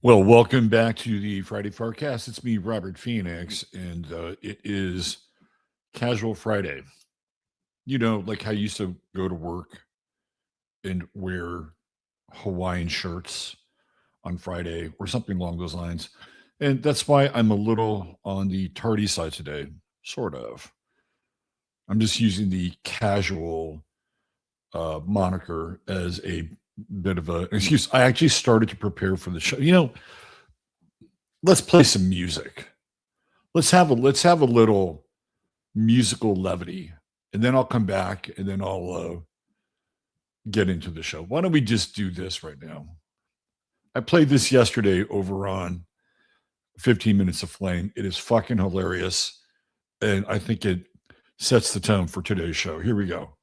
Well, welcome back to the Friday FARcast. It's me, Robert Phoenix, and it is Casual Friday. You know, like how you used to go to work and wear Hawaiian shirts on Friday or something along those lines. And that's why I'm a little on the tardy side today, sort of. I'm just using the casual moniker as a bit of a excuse. I actually started to prepare for the show. Let's play some music. Let's have a little musical levity, and then I'll come back and then I'll get into the show. Why don't we just do this right now? I played this yesterday over on 15 Minutes of Flame. It is fucking hilarious, and I think it sets the tone for today's show. Here we go.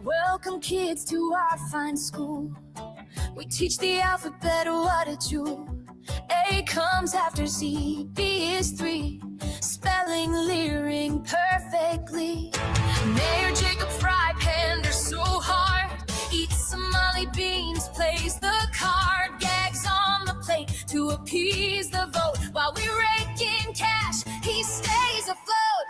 Welcome kids to our fine school. We teach the alphabet, what a jewel. A comes after Z, B is 3. Spelling, leering perfectly. Mayor Jacob Fry pander so hard. Eats Somali beans, plays the card. Gags on the plate to appease the vote. While we rake in cash, he stays afloat.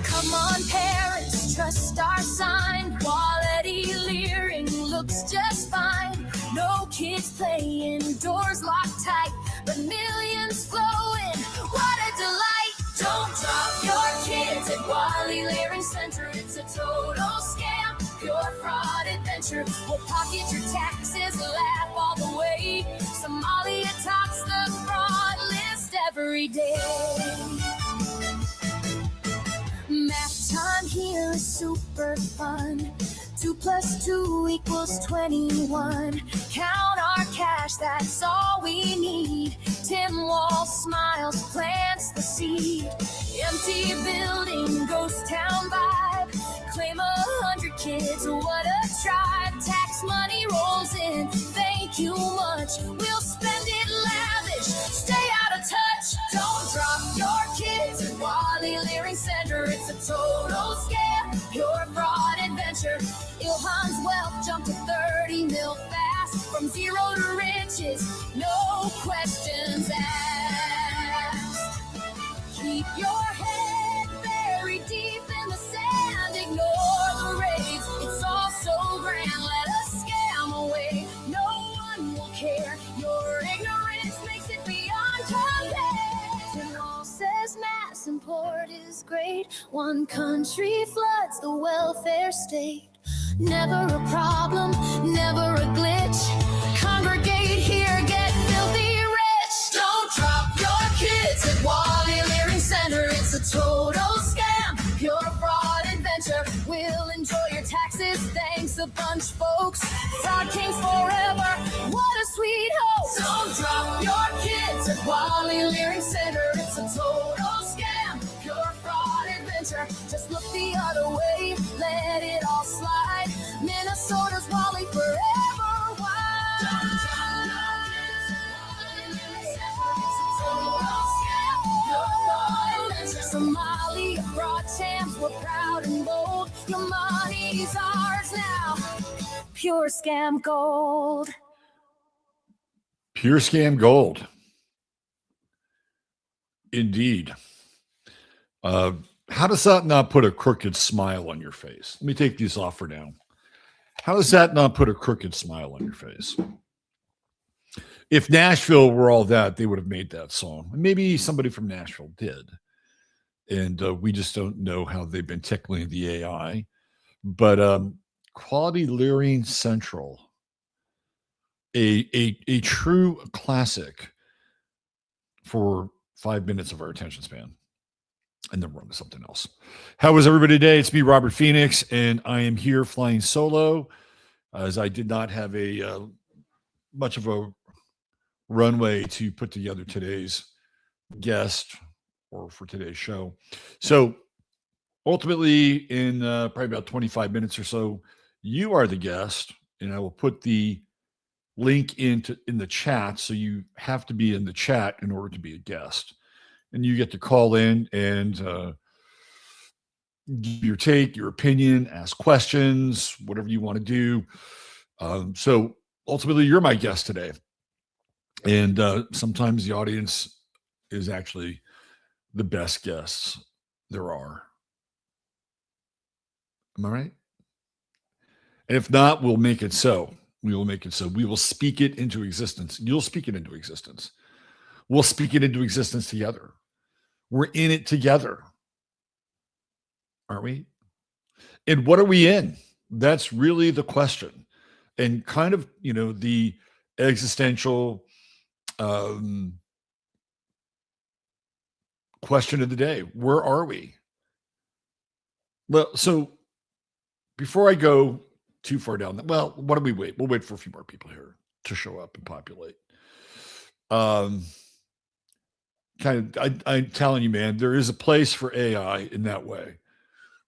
Come on parents, trust our sign. Quality leering looks just fine. No kids play indoors locked tight, but millions flowing, what a delight. Don't drop your kids at Wally Leering Center. It's a total scam, pure fraud adventure. We'll pocket your taxes, laugh all the way. Somalia tops the fraud list every day. Math time here is super fun. 2 + 2 = 21. Count our cash, that's all we need. Tim Wall smiles, plants the seed. Empty building, ghost town vibe. Claim 100 kids, what a tribe. Tax money rolls in, thank you much. We'll spend it lavish, stay out of touch. Don't drop your kids at Wally Leering Center. It's a total scam, pure fraud adventure. Ilhan's wealth jumped to 30 mil fast. From zero to riches, no questions asked. Keep your head buried deep in the sand. Ignore the raids, it's all so grand. Let us scam away, no one will care. Your ignorance makes it beyond compare. Tim Wall says mass import is great. One country floods the welfare state. Never a problem, never a glitch. Congregate here, get filthy rich. Don't drop your kids at Wally Leering Center. It's a total scam, pure fraud adventure. We'll enjoy your taxes, thanks a bunch, folks. Fraud kings forever, what a sweet hope. Don't drop your kids at Wally Leering Center. It's a total scam, pure fraud adventure. Just look the other way, let it all slide. Minnesota's Wally forever wild. Somalia fraud champs, we're proud and bold. Your money's ours now. Pure scam gold. Pure scam gold. Indeed. How does that not put a crooked smile on your face? Let me take these off for now. How does that not put a crooked smile on your face? If Nashville were all that, they would have made that song. Maybe somebody from Nashville did. And we just don't know how they've been tickling the AI. But Quality Leering Central, a true classic for 5 minutes of our attention span. And then we're on to something else. How is everybody today? It's me, Robert Phoenix, and I am here flying solo as I did not have a much of a runway to put together today's guest or for today's show. So ultimately, in probably about 25 minutes or so, you are the guest, and I will put the link in the chat. So you have to be in the chat in order to be a guest. and you get to call in and give your take, your opinion, ask questions, whatever you want to do. So ultimately, you're my guest today. And sometimes the audience is actually the best guests there are. Am I right? And if not, we'll make it so. We will make it so. We will speak it into existence. You'll speak it into existence. We'll speak it into existence together. We're in it together. Aren't we? And what are we in? That's really the question. And kind of, the existential question of the day. Where are we? Well, so before I go too far down that, well, why don't we wait? We'll wait for a few more people here to show up and populate. I'm telling you, man, there is a place for AI in that way,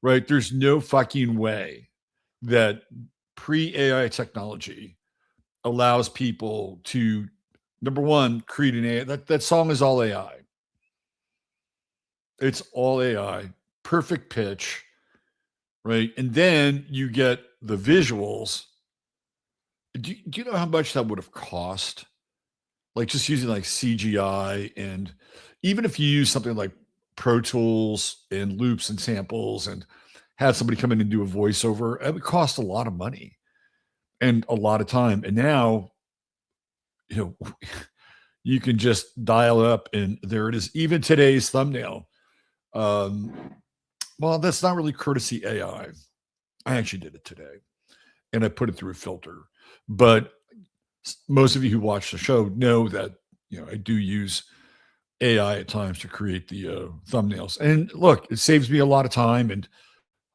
right? There's no fucking way that pre-AI technology allows people to, number one, create an AI. That song is all AI. It's all AI, perfect pitch, right? And then you get the visuals. Do you know how much that would have cost? Like just using like CGI, and even if you use something like Pro Tools and loops and samples and had somebody come in and do a voiceover, it would cost a lot of money and a lot of time. And now, you can just dial up and there it is. Even today's thumbnail. Well, that's not really courtesy AI. I actually did it today and I put it through a filter. But most of you who watch the show know that, I do use AI at times to create the thumbnails. And look, it saves me a lot of time. And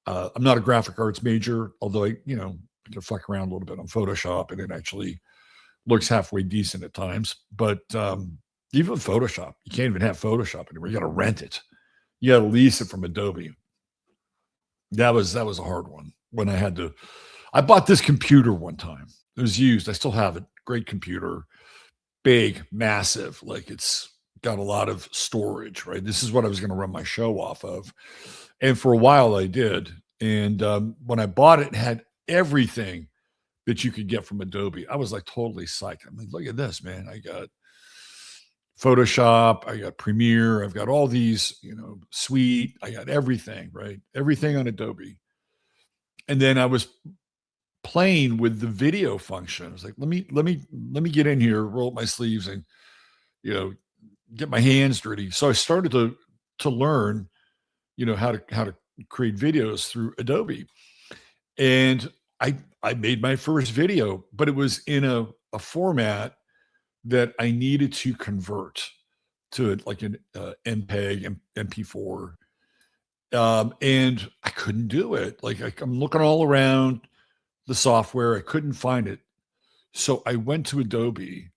I'm not a graphic arts major, although I can fuck around a little bit on Photoshop and it actually looks halfway decent at times. But even with Photoshop, you can't even have Photoshop anymore. You got to rent it. You got to lease it from Adobe. That was a hard one when I bought this computer one time. It was used. I still have it. Great computer, big, massive. Like it's got a lot of storage, right? This is what I was going to run my show off of. And for a while I did. And when I bought it, it had everything that you could get from Adobe. I was like totally psyched. I'm like, look at this, man. I got Photoshop, I got Premiere, I've got all these, Suite, I got everything, right? Everything on Adobe. And then I was playing with the video function. I was like, let me get in here, roll up my sleeves and, get my hands dirty. So I started to learn, how to create videos through Adobe. And I made my first video, but it was in a format that I needed to convert to like an MPEG, MP4. And I couldn't do it. Like I'm looking all around the software. I couldn't find it. So I went to Adobe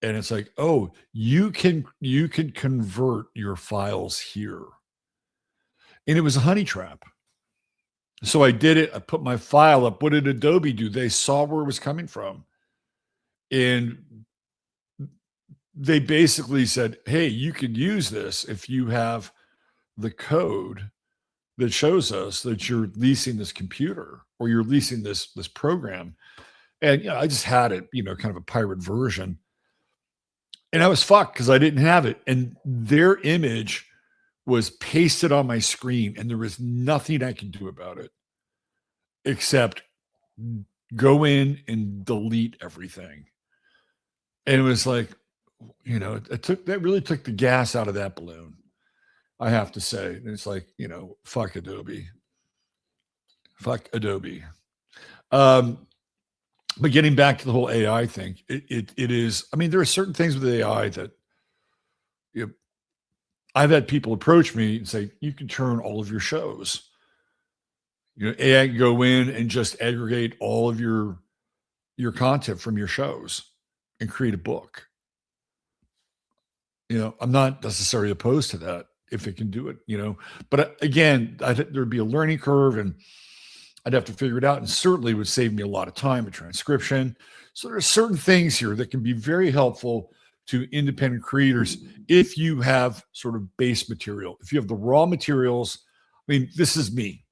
and it's like, oh, you can convert your files here. And it was a honey trap. So I did it. I put my file up. What did Adobe do? They saw where it was coming from. And they basically said, hey, you could use this if you have the code that shows us that you're leasing this computer or you're leasing this program. And I just had it, kind of a pirate version. And I was fucked because I didn't have it. And their image was pasted on my screen and there was nothing I could do about it except go in and delete everything. And it was like, that really took the gas out of that balloon, I have to say. And it's like, fuck Adobe. Fuck Adobe. But getting back to the whole AI thing, it is, there are certain things with AI that I've had people approach me and say, you can turn all of your shows. AI can go in and just aggregate all of your content from your shows and create a book. I'm not necessarily opposed to that if it can do it, but again, there'd be a learning curve and I'd have to figure it out, and certainly would save me a lot of time and transcription. So there are certain things here that can be very helpful to independent creators if you have sort of base material. If you have the raw materials, I mean, this is me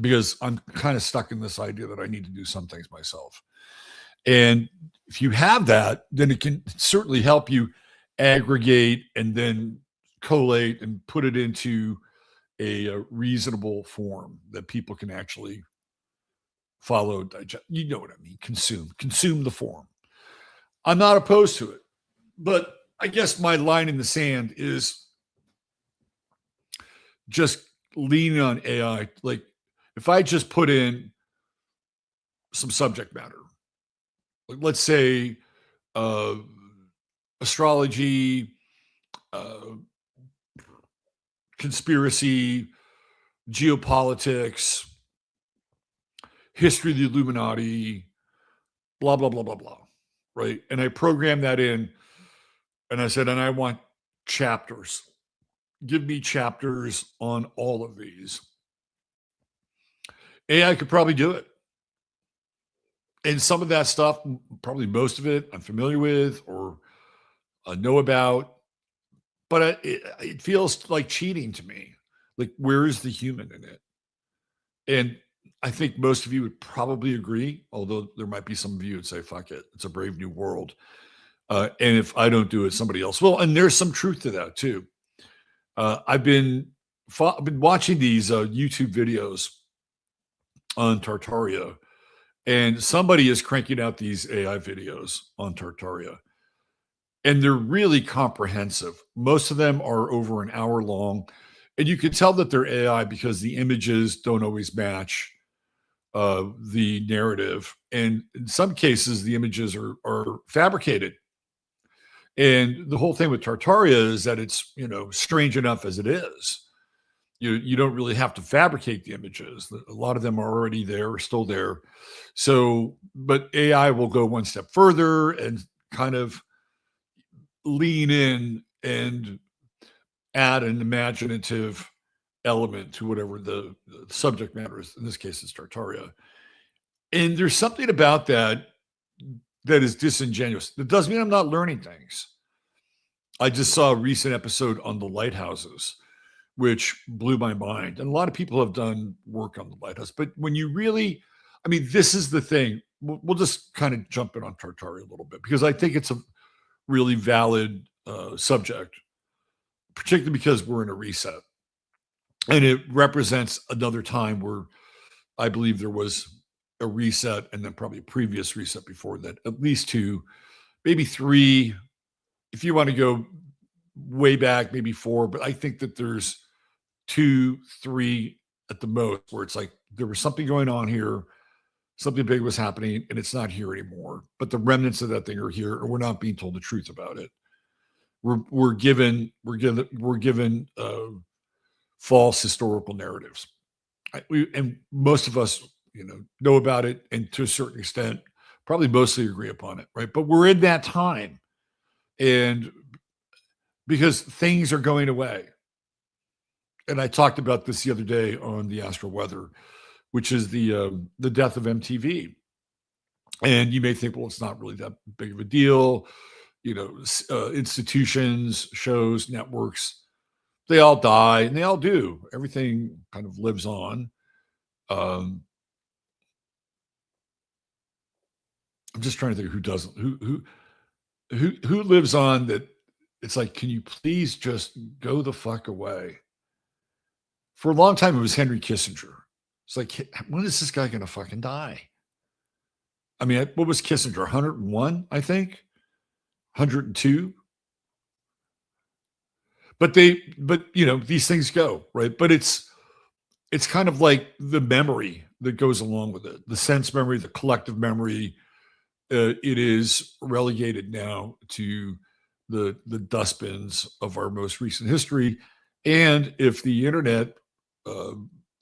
because I'm kind of stuck in this idea that I need to do some things myself. And if you have that, then it can certainly help you aggregate and then collate and put it into a reasonable form that people can actually follow, digest. You know what I mean? Consume the form. I'm not opposed to it, but I guess my line in the sand is just leaning on AI. Like if I just put in some subject matter, like let's say astrology, conspiracy, geopolitics, history of the Illuminati, blah, blah, blah, blah, blah. Right. And I programmed that in and I said, and I want chapters. Give me chapters on all of these. AI could probably do it. And some of that stuff, probably most of it, I'm familiar with or know about. But it feels like cheating to me. Like, where is the human in it? And I think most of you would probably agree, although there might be some of you would say, fuck it, it's a brave new world. And if I don't do it, somebody else will. And there's some truth to that too. I've been watching these YouTube videos on Tartaria, and somebody is cranking out these AI videos on Tartaria. And they're really comprehensive. Most of them are over an hour long. And you can tell that they're AI because the images don't always match the narrative. And in some cases, the images are fabricated. And the whole thing with Tartaria is that it's, strange enough as it is. You don't really have to fabricate the images. A lot of them are already there or still there. So, but AI will go one step further and kind of lean in and add an imaginative element to whatever the subject matter is. In this case, it's Tartaria. And there's something about that is disingenuous. That doesn't mean I'm not learning things. I just saw a recent episode on the lighthouses, which blew my mind. And a lot of people have done work on the lighthouse. But when you really, this is the thing. We'll just kind of jump in on Tartaria a little bit because I think it's a really valid subject, particularly because we're in a reset. And it represents another time where I believe there was a reset and then probably a previous reset before that, at least 2, maybe 3. If you want to go way back, maybe 4, but I think that there's 2, 3 at the most where it's like there was something going on here, something big was happening, and it's not here anymore. But the remnants of that thing are here, or we're not being told the truth about it. We're given false historical narratives, and most of us, know about it, and to a certain extent, probably mostly agree upon it, right? But we're in that time, and because things are going away, and I talked about this the other day on the Astro Weather, which is the death of MTV, and you may think, well, it's not really that big of a deal. Institutions, shows, networks, they all die, and they all do. Everything kind of lives on. I'm just trying to think of who doesn't, who lives on that. It's like, can you please just go the fuck away? For a long time, it was Henry Kissinger. It's like, when is this guy going to fucking die? What was Kissinger? 101, I think, 102. But these things go, right? But it's kind of like the memory that goes along with it, the sense memory, the collective memory. It is relegated now to the dustbins of our most recent history. And if the internet,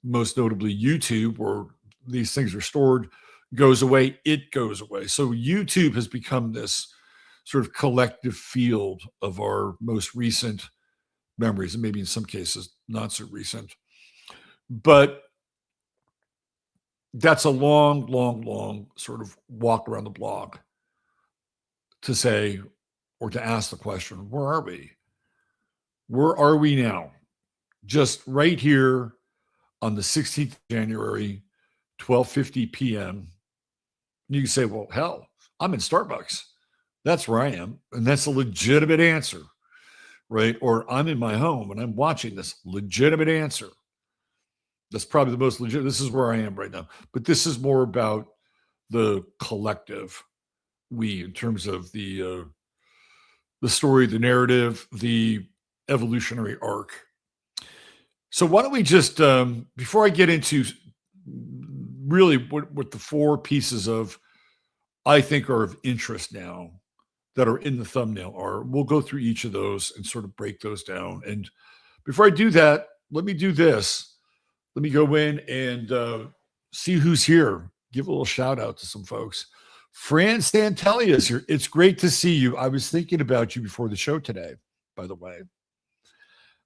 most notably YouTube, where these things are stored, goes away, it goes away. So YouTube has become this sort of collective field of our most recent memories, and maybe in some cases not so recent. But that's a long, long, long sort of walk around the block to say or to ask the question, where are we? Where are we now? Just right here on the 16th of January, 12:50 p.m. You can say, well, hell, I'm in Starbucks. That's where I am. And that's a legitimate answer, right? Or I'm in my home and I'm watching this. Legitimate answer. That's probably the most legit. This is where I am right now. But this is more about the collective we in terms of the story, the narrative, the evolutionary arc. So why don't we just before I get into really what the four pieces of I think are of interest now that are in the thumbnail are, we'll go through each of those and sort of break those down. And before I do that, let me do this. Let me go in and see who's here. Give a little shout out to some folks. Fran Santelli is here. It's great to see you. I was thinking about you before the show today, by the way.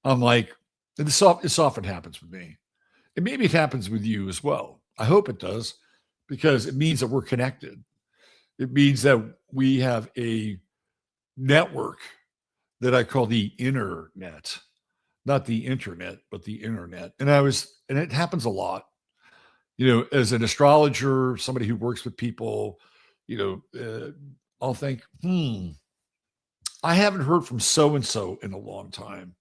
I'm like, and this often happens with me. And maybe it happens with you as well. I hope it does, because it means that we're connected. It means that we have a network that I call the internet, not the internet, but the internet. And it happens a lot, as an astrologer, somebody who works with people, I'll think, I haven't heard from so-and-so in a long time.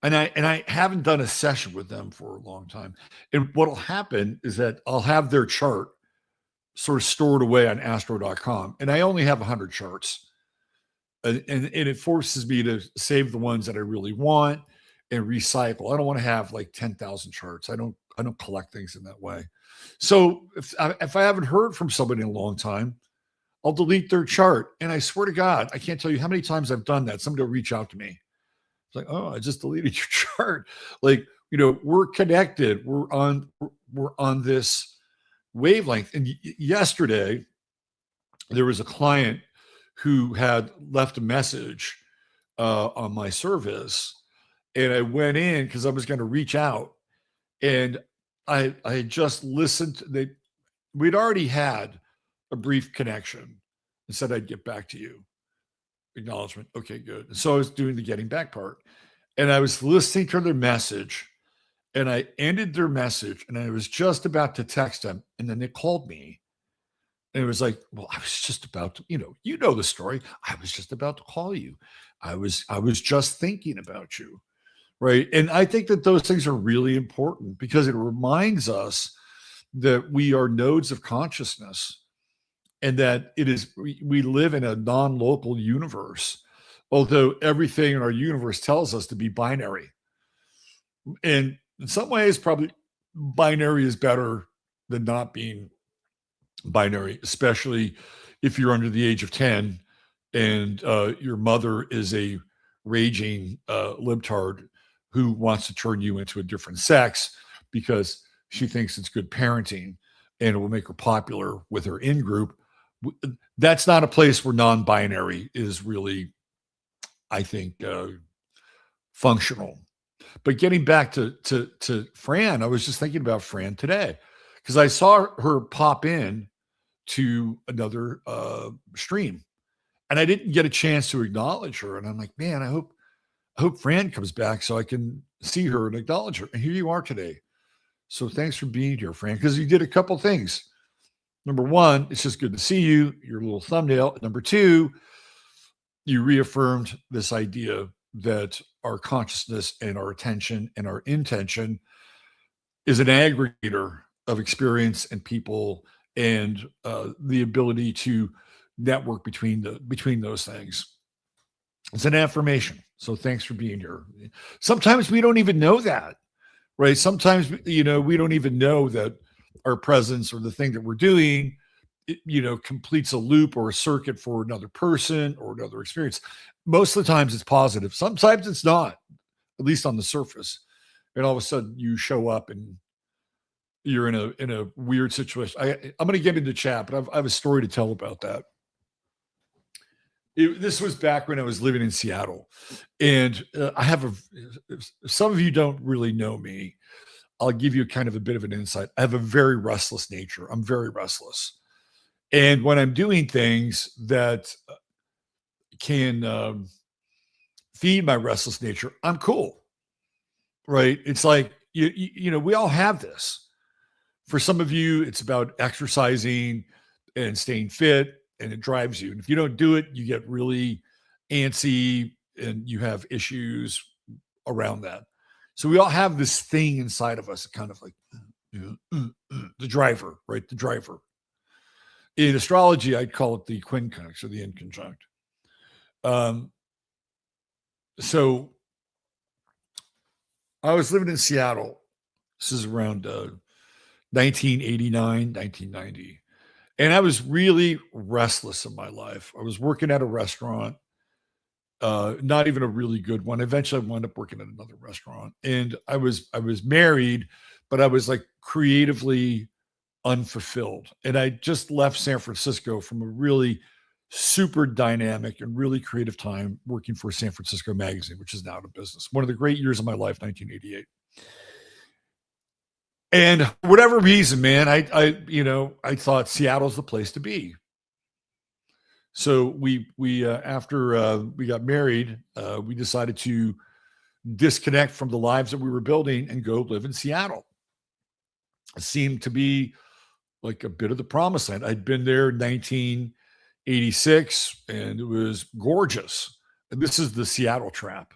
And I haven't done a session with them for a long time. And what'll happen is that I'll have their chart sort of stored away on astro.com. And I only have 100 charts. And it forces me to save the ones that I really want and recycle. I don't want to have like 10,000 charts. I don't collect things in that way. So if I haven't heard from somebody in a long time, I'll delete their chart. And I swear to God, I can't tell you how many times I've done that. Somebody will reach out to me. It's like, oh, I just deleted your chart. Like, we're connected. We're on this wavelength. And yesterday, there was a client who had left a message on my service, and I went in because I was going to reach out, and I had just listened. We'd already had a brief connection and said I'd get back to you. Acknowledgement. Okay, good. So I was doing the getting back part, and I was listening to their message, and I ended their message, and I was just about to text them, and then they called me, and it was like, well, I was just about to, you know the story. I was just about to call you. I was just thinking about you, right? And I think that those things are really important because it reminds us that we are nodes of consciousness. And that we live in a non-local universe, although everything in our universe tells us to be binary. And in some ways, probably binary is better than not being binary, especially if you're under the age of 10 and your mother is a raging libtard who wants to turn you into a different sex because she thinks it's good parenting and it will make her popular with her in-group. That's not a place where non-binary is really, I think, functional. But getting back to Fran, I was just thinking about Fran today because I saw her pop in to another stream, and I didn't get a chance to acknowledge her. And I'm like, man, I hope Fran comes back so I can see her and acknowledge her. And here you are today. So thanks for being here, Fran, because you did a couple things. Number one, it's just good to see you, your little thumbnail. Number two, you reaffirmed this idea that our consciousness and our attention and our intention is an aggregator of experience and people and the ability to network between those things. It's an affirmation. So thanks for being here. Sometimes we don't even know that, right? Sometimes, we don't even know that our presence or the thing that we're doing, completes a loop or a circuit for another person or another experience. Most of the times it's positive. Sometimes it's not, at least on the surface. And all of a sudden you show up and you're in a weird situation. I'm going to get into chat, but I have a story to tell about that. This was back when I was living in Seattle, and some of you don't really know me. I'll give you kind of a bit of an insight. I have a very restless nature. I'm very restless. And when I'm doing things that can feed my restless nature, I'm cool, right? It's like, we all have this. For some of you, it's about exercising and staying fit, and it drives you. And if you don't do it, you get really antsy and you have issues around that. So we all have this thing inside of us, kind of like the driver, right? The driver. In astrology, I'd call it the quincunx or the inconjunct. So I was living in Seattle. This is around 1989, 1990. And I was really restless in my life. I was working at a restaurant, not even a really good one. Eventually I wound up working at another restaurant. And I was married, but I was like creatively unfulfilled. And I just left San Francisco from a really super dynamic and really creative time working for San Francisco Magazine, which is now out of business. One of the great years of my life, 1988. And for whatever reason, man, I thought Seattle's the place to be. So we after we got married, we decided to disconnect from the lives that we were building and go live in Seattle. It seemed to be like a bit of the promised land. I'd been there in 1986, and it was gorgeous. And this is the Seattle trap.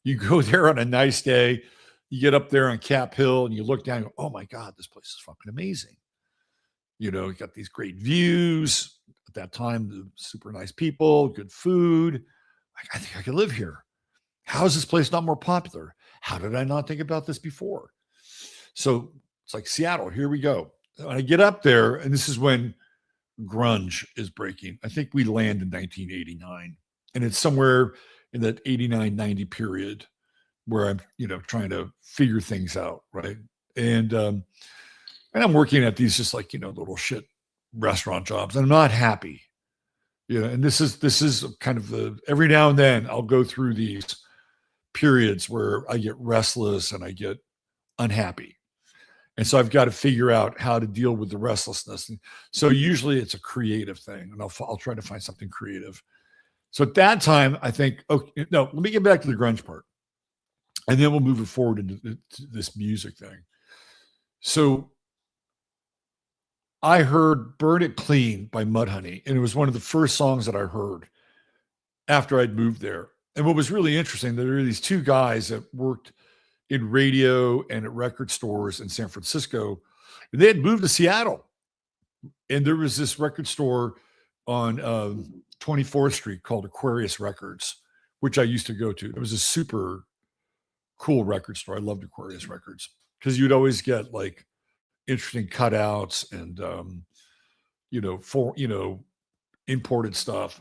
You go there on a nice day. You get up there on Cap Hill and you look down and go, oh my God, this place is fucking amazing. You got these great views. At that time, super nice people, good food. I think I could live here. How is this place not more popular? How did I not think about this before? So it's like Seattle, here we go. When I get up there, and this is when grunge is breaking. I think we land in 1989. And it's somewhere in that 89, 90 period where I'm, trying to figure things out, right? And I'm working at these just like, little shit restaurant jobs, and I'm not happy. And this is kind of every now and then I'll go through these periods where I get restless and I get unhappy. And so I've got to figure out how to deal with the restlessness. And so usually it's a creative thing, and I'll try to find something creative. So at that time, I think, okay, no, let me get back to the grunge part. And then we'll move it forward into this music thing. So I heard Burn It Clean by Mudhoney, and it was one of the first songs that I heard after I'd moved there. And what was really interesting, there were these two guys that worked in radio and at record stores in San Francisco, and they had moved to Seattle. And there was this record store on 24th Street called Aquarius Records, which I used to go to. It was a super cool record store. I loved Aquarius Records because you'd always get like interesting cutouts and imported stuff.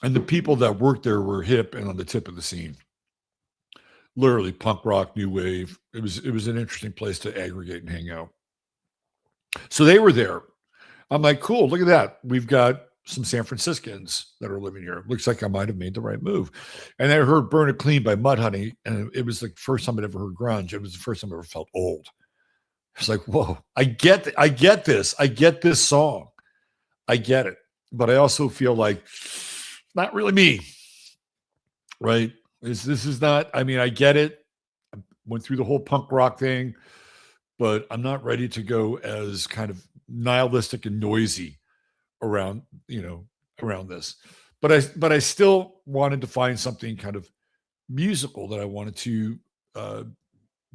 And the people that worked there were hip and on the tip of the scene. Literally punk rock, new wave. It was an interesting place to aggregate and hang out. So they were there. I'm like, cool, look at that. We've got some San Franciscans that are living here. Looks like I might have made the right move. And I heard Burn It Clean by Mudhoney, and it was the first time I'd ever heard grunge. It was the first time I ever felt old. It's like, whoa, I get this. I get this song. I get it. But I also feel like not really me, right? This is not, I get it. I went through the whole punk rock thing, but I'm not ready to go as kind of nihilistic and noisy around this. But I still wanted to find something kind of musical that I wanted to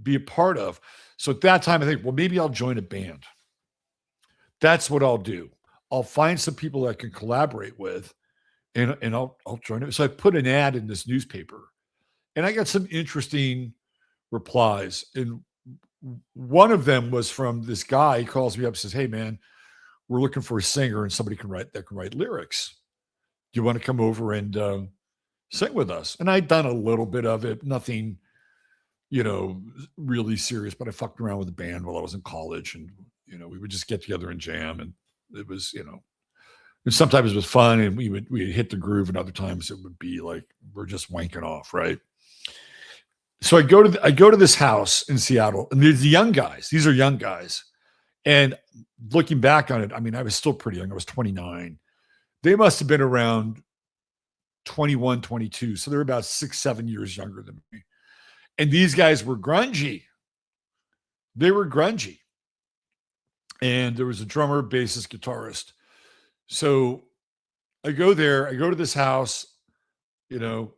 be a part of. So at that time, I think, well, maybe I'll join a band. That's what I'll do. I'll find some people I can collaborate with, and I'll join it. So I put an ad in this newspaper, and I got some interesting replies. And one of them was from this guy. He calls me up and says, hey, man, we're looking for a singer and somebody can write lyrics. Do you want to come over and sing with us? And I'd done a little bit of it, nothing, really serious, but I fucked around with the band while I was in college, and, we would just get together and jam, and it was, and sometimes it was fun, and we would hit the groove, and other times it would be like, we're just wanking off. Right. So I go to this house in Seattle, and there's the young guys. These are young guys. And looking back on it, I mean, I was still pretty young. I was 29. They must have been around 21, 22. So they're about 6, 7 years younger than me. And these guys were grungy. They were grungy. And there was a drummer, bassist, guitarist. So I go to this house, and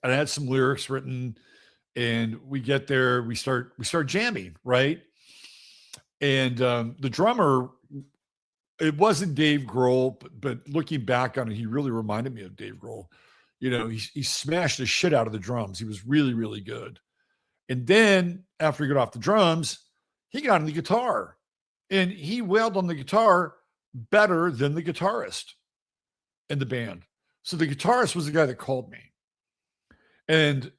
I had some lyrics written, and we get there, we start jamming, right? And the drummer, it wasn't Dave Grohl, but looking back on it, he really reminded me of Dave Grohl. He smashed the shit out of the drums. He was really, really good. And then after he got off the drums, he got on the guitar, and he wailed on the guitar better than the guitarist in the band. So the guitarist was the guy that called me, and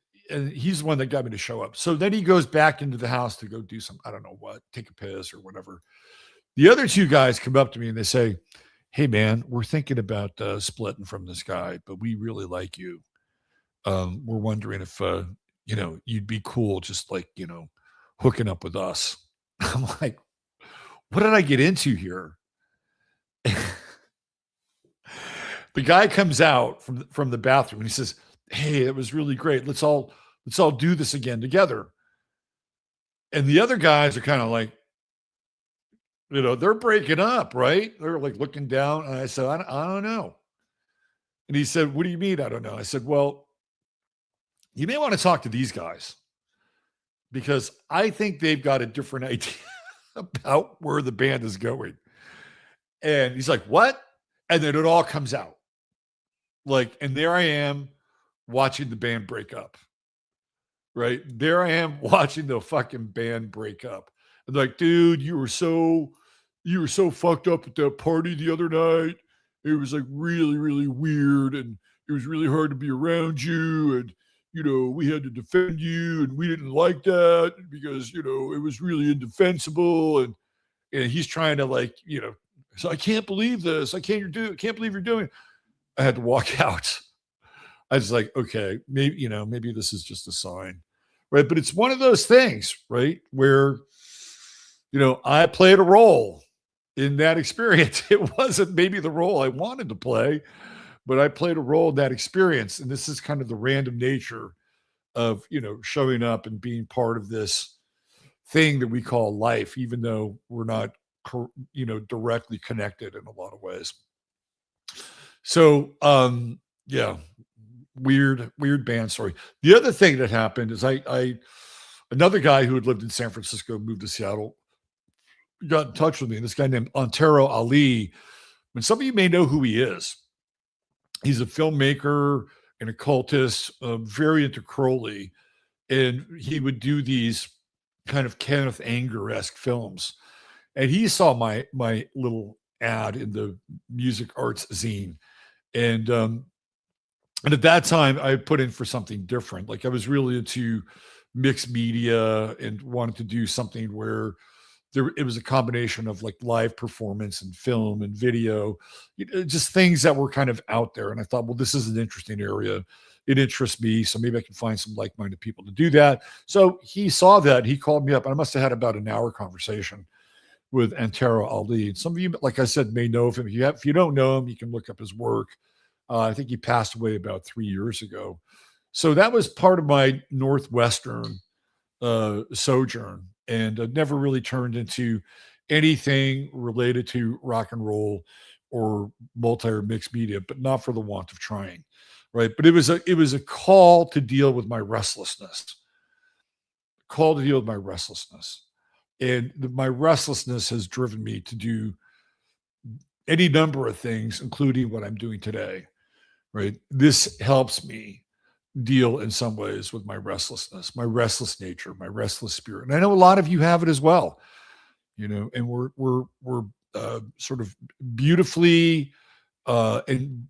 he's the one that got me to show up. So then he goes back into the house to go do some, I don't know what, take a piss or whatever. The other two guys come up to me and they say, "Hey man, we're thinking about splitting from this guy, but we really like you. We're wondering if you'd be cool just like hooking up with us." I'm like, what did I get into here? The guy comes out from the bathroom and he says, "Hey, it was really great. Let's all do this again together." And the other guys are kind of like, they're breaking up, right? They're like looking down. And I said, I don't know. And he said, "What do you mean? I don't know." I said, "Well, you may want to talk to these guys because I think they've got a different idea about where the band is going." And he's like, "What?" And then it all comes out. And there I am watching the band break up. Right? There I am watching the fucking band break up. And like, "Dude, you were so fucked up at that party the other night. It was like really, really weird. And it was really hard to be around you. And, we had to defend you. And we didn't like that because, it was really indefensible." And he's trying to so, "I can't believe this. I can't believe you're doing it." I had to walk out. I was like, okay, maybe this is just a sign. Right. But it's one of those things, right, where, I played a role in that experience. It wasn't maybe the role I wanted to play, but I played a role in that experience. And this is kind of the random nature of, showing up and being part of this thing that we call life, even though we're not, directly connected in a lot of ways. So, yeah, weird band story. The other thing that happened is another guy who had lived in San Francisco moved to Seattle, got in touch with me. This guy named Antero Ali. And some of you may know who he is. He's a filmmaker, an occultist, very into Crowley. And he would do these kind of Kenneth Anger-esque films. And he saw my little ad in the music arts zine. And at that time, I put in for something different. Like I was really into mixed media and wanted to do something where it was a combination of like live performance and film and video, just things that were kind of out there. And I thought, well, this is an interesting area. It interests me. So maybe I can find some like-minded people to do that. So he saw that. He called me up. And I must have had about an hour conversation with Antero Ali. Some of you, like I said, may know of him. If you don't know him, you can look up his work. I think he passed away about 3 years ago. So that was part of my Northwestern sojourn, and it never really turned into anything related to rock and roll or multi or mixed media, but not for the want of trying, right? But it was a call to deal with my restlessness. And my restlessness has driven me to do any number of things, including what I'm doing today, right? This helps me deal in some ways with my restlessness, my restless nature, my restless spirit. And I know a lot of you have it as well, and we're sort of beautifully and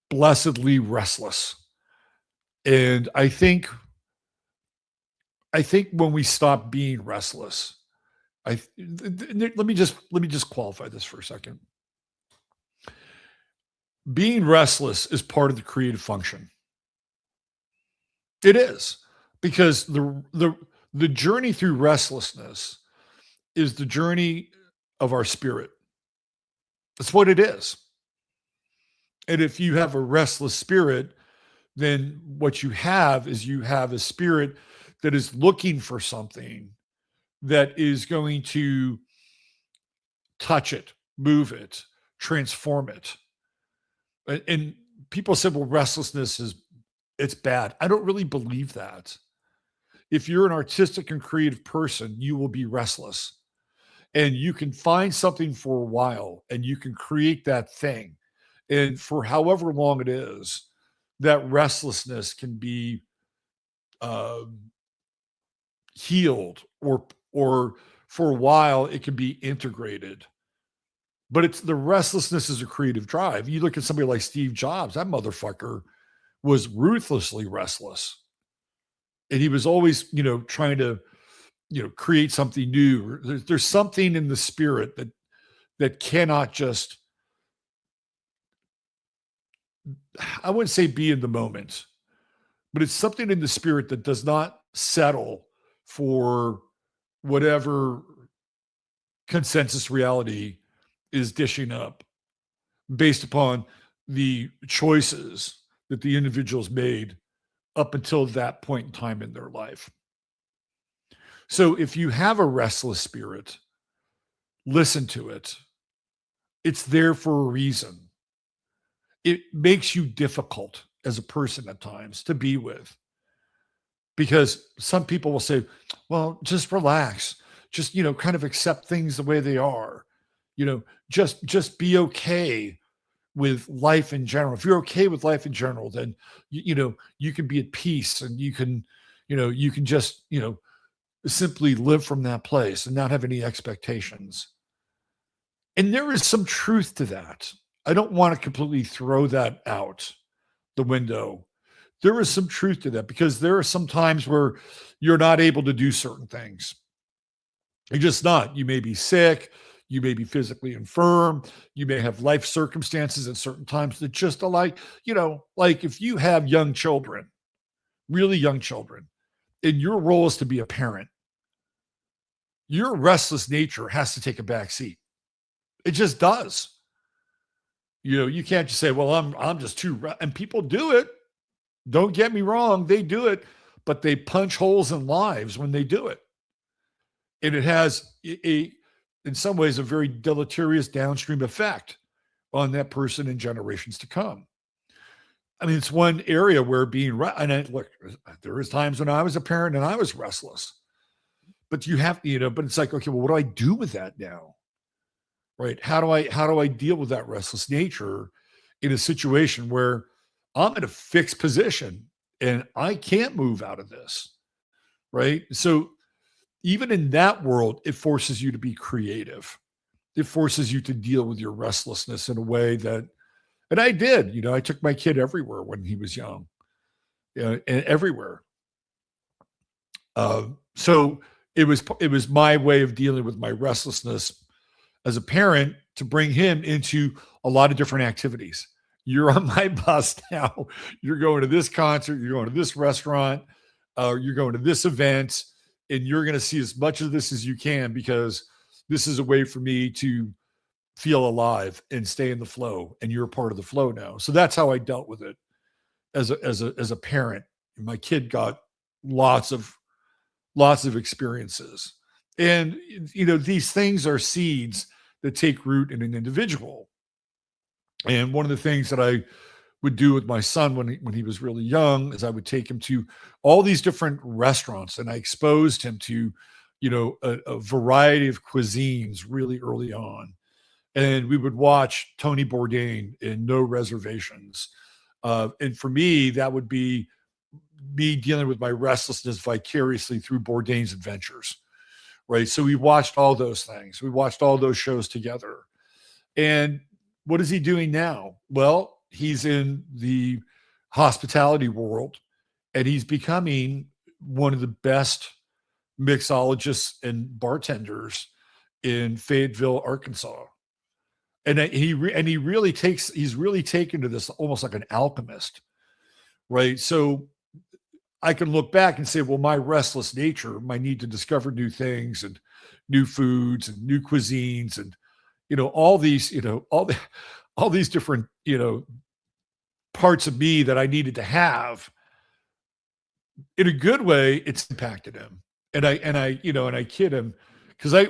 blessedly restless. And I think when we stop being restless, let me just qualify this for a second. Being restless is part of the creative function. It is, because the journey through restlessness is the journey of our spirit. That's what it is. And if you have a restless spirit, then what you have is you have a spirit that is looking for something that is going to touch it, move it, transform it. And people say, well, restlessness it's bad. I don't really believe that. If you're an artistic and creative person, you will be restless. And you can find something for a while and you can create that thing. And for however long it is, that restlessness can be healed, or for a while it can be integrated. But it's the restlessness is a creative drive. You look at somebody like Steve Jobs, that motherfucker was ruthlessly restless. And he was always, trying to, create something new. There's something in the spirit that cannot just, I wouldn't say be in the moment, but it's something in the spirit that does not settle for whatever consensus reality is dishing up based upon the choices that the individuals made up until that point in time in their life. So if you have a restless spirit, listen to it. It's there for a reason. It makes you difficult as a person at times to be with, because some people will say, well, just relax, just, kind of accept things the way they are, just be okay with life in general. If you're okay with life in general, then, you can be at peace, and you can just, simply live from that place and not have any expectations. And there is some truth to that. I don't want to completely throw that out the window. There is some truth to that, because there are some times where you're not able to do certain things. You're just not. You may be sick. You may be physically infirm. You may have life circumstances at certain times that just are like if you have young children, really young children, and your role is to be a parent, your restless nature has to take a back seat. It just does. You can't just say, well, I'm just too, and people do it. Don't get me wrong. They do it, but they punch holes in lives when they do it. And it has in some ways, a very deleterious downstream effect on that person in generations to come. I mean, it's one area where look, there was times when I was a parent and I was restless, but you have, but it's like, okay, well, what do I do with that now? Right? How do I deal with that restless nature in a situation where I'm in a fixed position and I can't move out of this? Right? So even in that world, it forces you to be creative. It forces you to deal with your restlessness in a way that, and I did, I took my kid everywhere when he was young, and everywhere. So it was my way of dealing with my restlessness as a parent, to bring him into a lot of different activities. You're on my bus now. You're going to this concert. You're going to this restaurant. You're going to this event, and you're going to see as much of this as you can, because this is a way for me to feel alive and stay in the flow. And you're a part of the flow now. So that's how I dealt with it as a parent. My kid got lots of experiences. And, these things are seeds that take root in an individual. And one of the things that I would do with my son when he was really young is I would take him to all these different restaurants, and I exposed him to, a variety of cuisines really early on. And we would watch Tony Bourdain in No Reservations. And for me, that would be me dealing with my restlessness vicariously through Bourdain's adventures. Right. So we watched all those things. We watched all those shows together. And what is he doing now? Well, he's in the hospitality world, and he's becoming one of the best mixologists and bartenders in Fayetteville, Arkansas. And he's really taken to this almost like an alchemist. Right. So I can look back and say, well, my restless nature, my need to discover new things and, new foods and new cuisines and, all these, all these different, parts of me that I needed to have. In a good way, it's impacted him. And I kid him because I,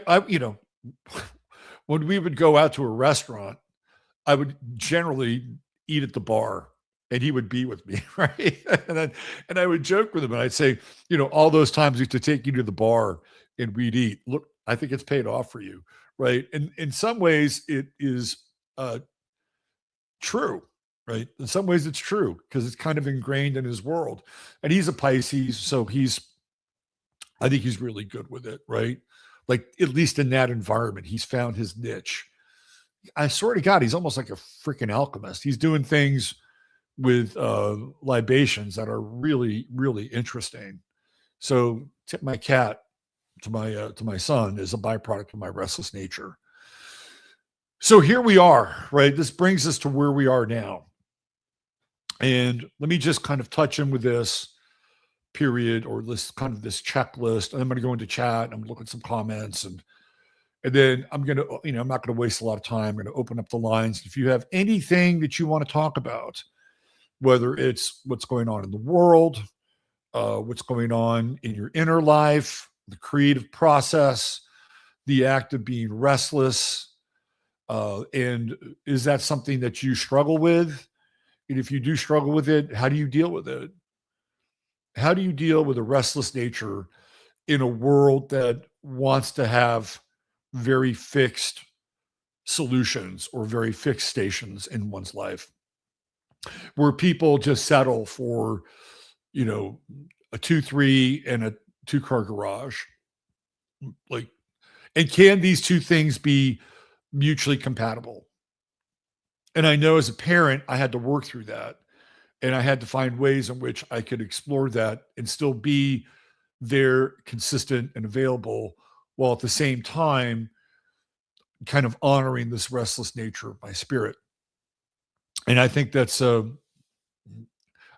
when we would go out to a restaurant, I would generally eat at the bar and he would be with me, right? And I would joke with him and I'd say, all those times I used to take you to the bar and we'd eat. Look, I think it's paid off for you, right? And in some ways it is true, right? In some ways it's true because it's kind of ingrained in his world. And he's a Pisces, so I think he's really good with it, right? Like at least in that environment, he's found his niche. I swear to God, he's almost like a freaking alchemist. He's doing things with libations that are really, really interesting. So tip my cat to my son as a byproduct of my restless nature. So here we are, right? This brings us to where we are now. And let me just kind of touch in with this period or this kind of this checklist. And I'm going to go into chat and I'm going to look at some comments and then I'm going to, I'm not going to waste a lot of time. I'm going to open up the lines. If you have anything that you want to talk about, whether it's what's going on in the world, what's going on in your inner life, the creative process, the act of being restless, and is that something that you struggle with? And if you do struggle with it, how do you deal with it? How do you deal with a restless nature in a world that wants to have very fixed solutions or very fixed stations in one's life, where people just settle for, a 2-3 and a 2-car garage? Like, and can these two things be mutually compatible? And I know as a parent, I had to work through that. And I had to find ways in which I could explore that and still be there, consistent and available, while at the same time kind of honoring this restless nature of my spirit. And I think it's a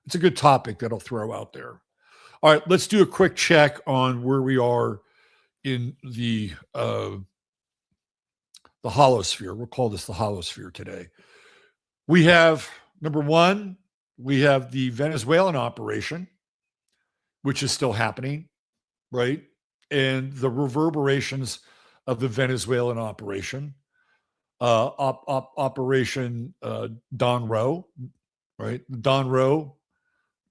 good topic that I'll throw out there. All right, let's do a quick check on where we are in the holosphere. We'll call this the holosphere today. We have, number one, we have the Venezuelan operation, which is still happening, right? And the reverberations of the Venezuelan operation, Operation Don Roe, right? Don Roe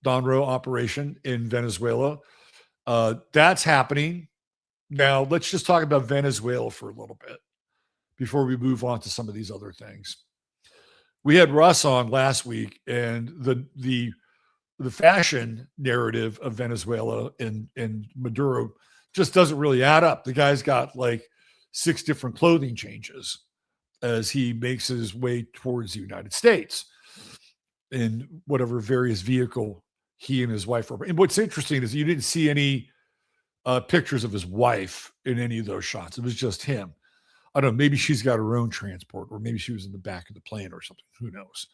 operation in Venezuela. That's happening. Now, let's just talk about Venezuela for a little bit before we move on to some of these other things. We had Russ on last week, and the fashion narrative of Venezuela and Maduro just doesn't really add up. The guy's got like 6 different clothing changes as he makes his way towards the United States in whatever various vehicle he and his wife are. And what's interesting is you didn't see any pictures of his wife in any of those shots. It was just him. I don't know, maybe she's got her own transport, or maybe she was in the back of the plane or something. Who knows?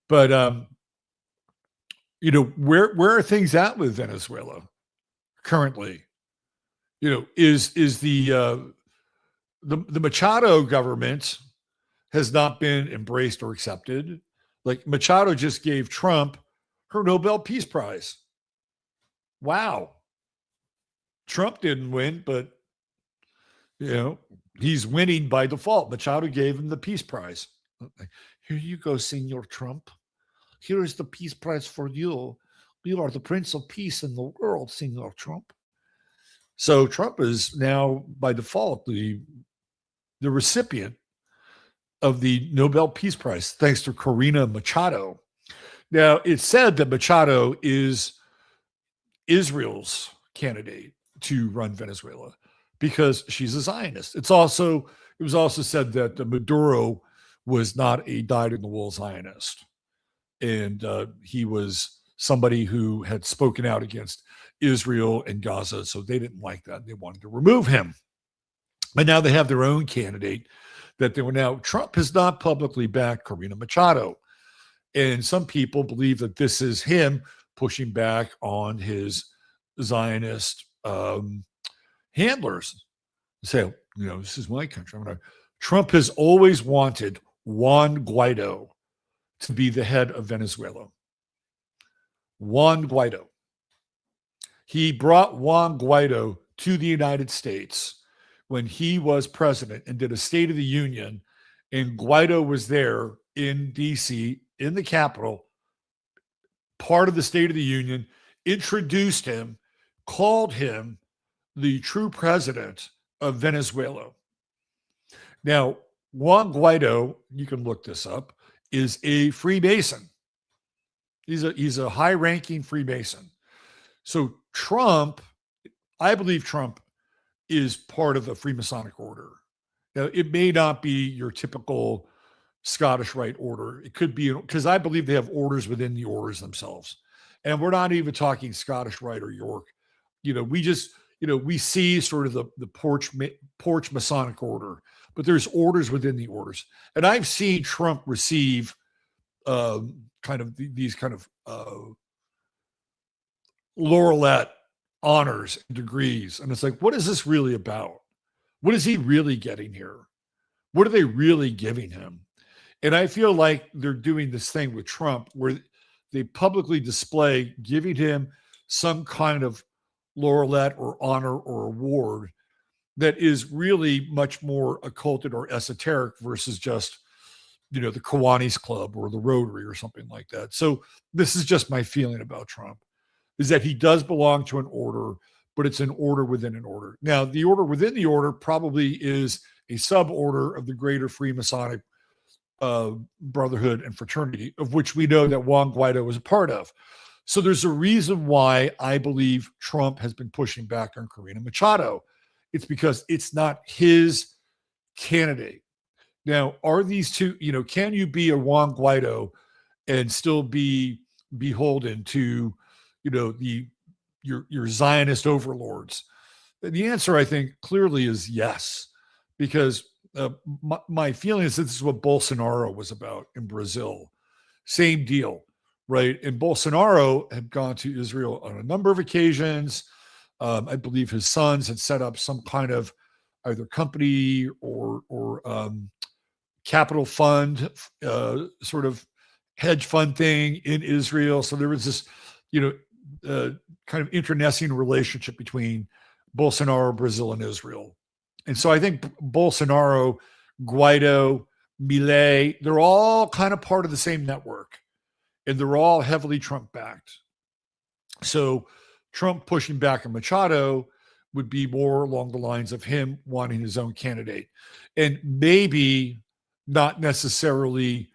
But, where are things at with Venezuela currently? Is the Machado government has not been embraced or accepted. Like Machado just gave Trump her Nobel Peace Prize. Wow. Trump didn't win, but, he's winning by default. Machado gave him the Peace Prize. Here you go, Senor Trump. Here is the Peace Prize for you. You are the Prince of Peace in the world, Senor Trump. So Trump is now, by default, the recipient of the Nobel Peace Prize, thanks to Corina Machado. Now, it's said that Machado is Israel's candidate to run Venezuela because she's a Zionist. It was also said that Maduro was not a dyed-in-the-wool Zionist. And he was somebody who had spoken out against Israel and Gaza, so they didn't like that. They wanted to remove him. But now they have their own candidate that they were now. Trump has not publicly backed Corina Machado. And some people believe that this is him pushing back on his Zionist handlers. Say, This is my country. Trump has always wanted Juan Guaido to be the head of Venezuela. Juan Guaido. He brought Juan Guaido to the United States when he was president and did a State of the Union, and Guaido was there in D.C., in the Capitol, part of the State of the Union, introduced him, called him the true president of Venezuela. Now, Juan Guaido, you can look this up, is a Freemason. He's a high-ranking Freemason. So Trump, I believe Trump is part of the Freemasonic order. Now, it may not be your typical Scottish Rite order. It could be, because I believe they have orders within the orders themselves. And we're not even talking Scottish Rite or York. We see sort of the porch Masonic order, but there's orders within the orders. And I've seen Trump receive these kind of laurelette honors and degrees. And it's like, what is this really about? What is he really getting here? What are they really giving him? And I feel like they're doing this thing with Trump where they publicly display giving him some kind of laurelette or honor or award that is really much more occulted or esoteric versus just, the Kiwanis Club or the Rotary or something like that. So this is just my feeling about Trump, is that he does belong to an order, but it's an order within an order. Now, the order within the order probably is a suborder of the greater Freemasonic brotherhood and fraternity, of which we know that Juan Guaido was a part of. So there's a reason why I believe Trump has been pushing back on Corina Machado. It's because it's not his candidate. Now, are these two, can you be a Juan Guaido and still be beholden to, your Zionist overlords? And the answer, I think, clearly is yes, because my feeling is that this is what Bolsonaro was about in Brazil. Same deal, right? And Bolsonaro had gone to Israel on a number of occasions. I believe his sons had set up some kind of either company or capital fund, sort of hedge fund thing in Israel. So there was this, kind of internecine relationship between Bolsonaro, Brazil, and Israel. And so I think Bolsonaro, Guaido, Milei, they're all kind of part of the same network, and they're all heavily Trump-backed. So Trump pushing back on Machado would be more along the lines of him wanting his own candidate, and maybe not necessarily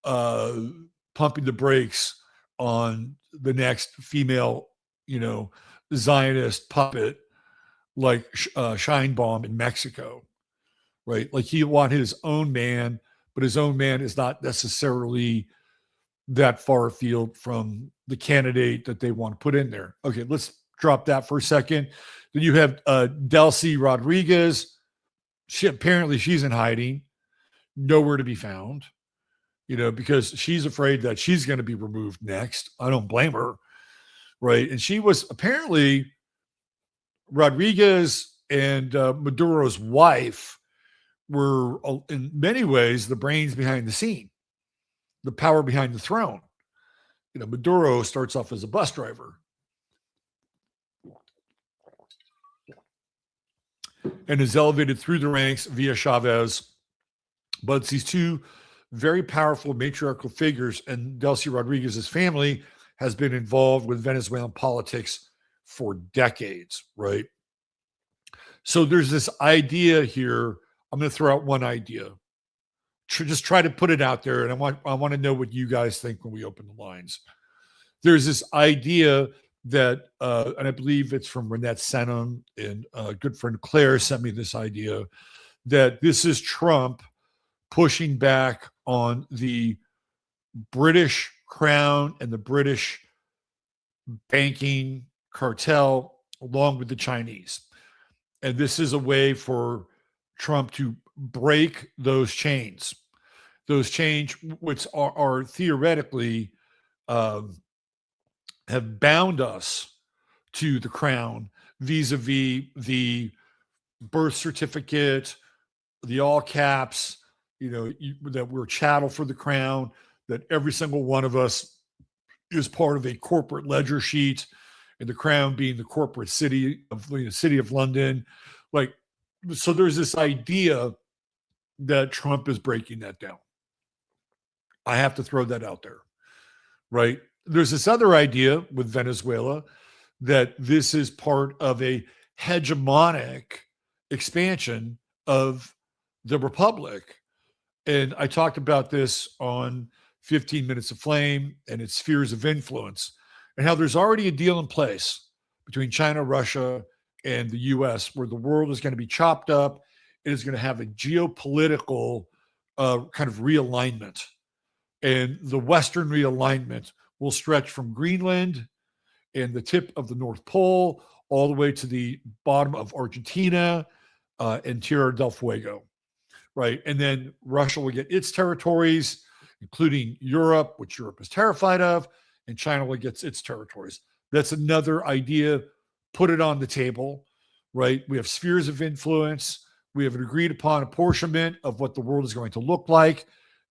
pumping the brakes on the next female, Zionist puppet like Scheinbaum in Mexico, right? Like he wanted his own man, but his own man is not necessarily that far afield from the candidate that they want to put in there. Okay, let's drop that for a second. Then you have Delcy Rodriguez. She's in hiding, nowhere to be found, because she's afraid that she's going to be removed next. I don't blame her, right? And she was apparently Rodriguez and Maduro's wife were, in many ways, the brains behind the scene, the power behind the throne. Maduro starts off as a bus driver and is elevated through the ranks via Chavez. But it's these two very powerful matriarchal figures, and Delcy Rodriguez's family has been involved with Venezuelan politics for decades, right? So there's this idea here. I'm going to throw out one idea. Just try to put it out there, and I want to know what you guys think when we open the lines. There's this idea that, and I believe it's from Renette Senum, and a good friend Claire sent me this idea, that this is Trump pushing back on the British crown and the British banking cartel along with the Chinese. And this is a way for Trump to break those chains which are theoretically have bound us to the crown vis-a-vis the birth certificate, the all caps, that we're chattel for the crown, that every single one of us is part of a corporate ledger sheet, and the crown being the corporate city of London. Like, so there's this idea that Trump is breaking that down. I have to throw that out there, right? There's this other idea with Venezuela that this is part of a hegemonic expansion of the republic. And I talked about this on 15 Minutes of Flame and its spheres of influence, and how there's already a deal in place between China, Russia, and the US where the world is going to be chopped up. It is going to have a geopolitical kind of realignment. And the Western realignment will stretch from Greenland and the tip of the North Pole all the way to the bottom of Argentina and Tierra del Fuego, right? And then Russia will get its territories, including Europe, which Europe is terrified of, and China will get its territories. That's another idea. Put it on the table, right? We have spheres of influence. We have an agreed upon apportionment of what the world is going to look like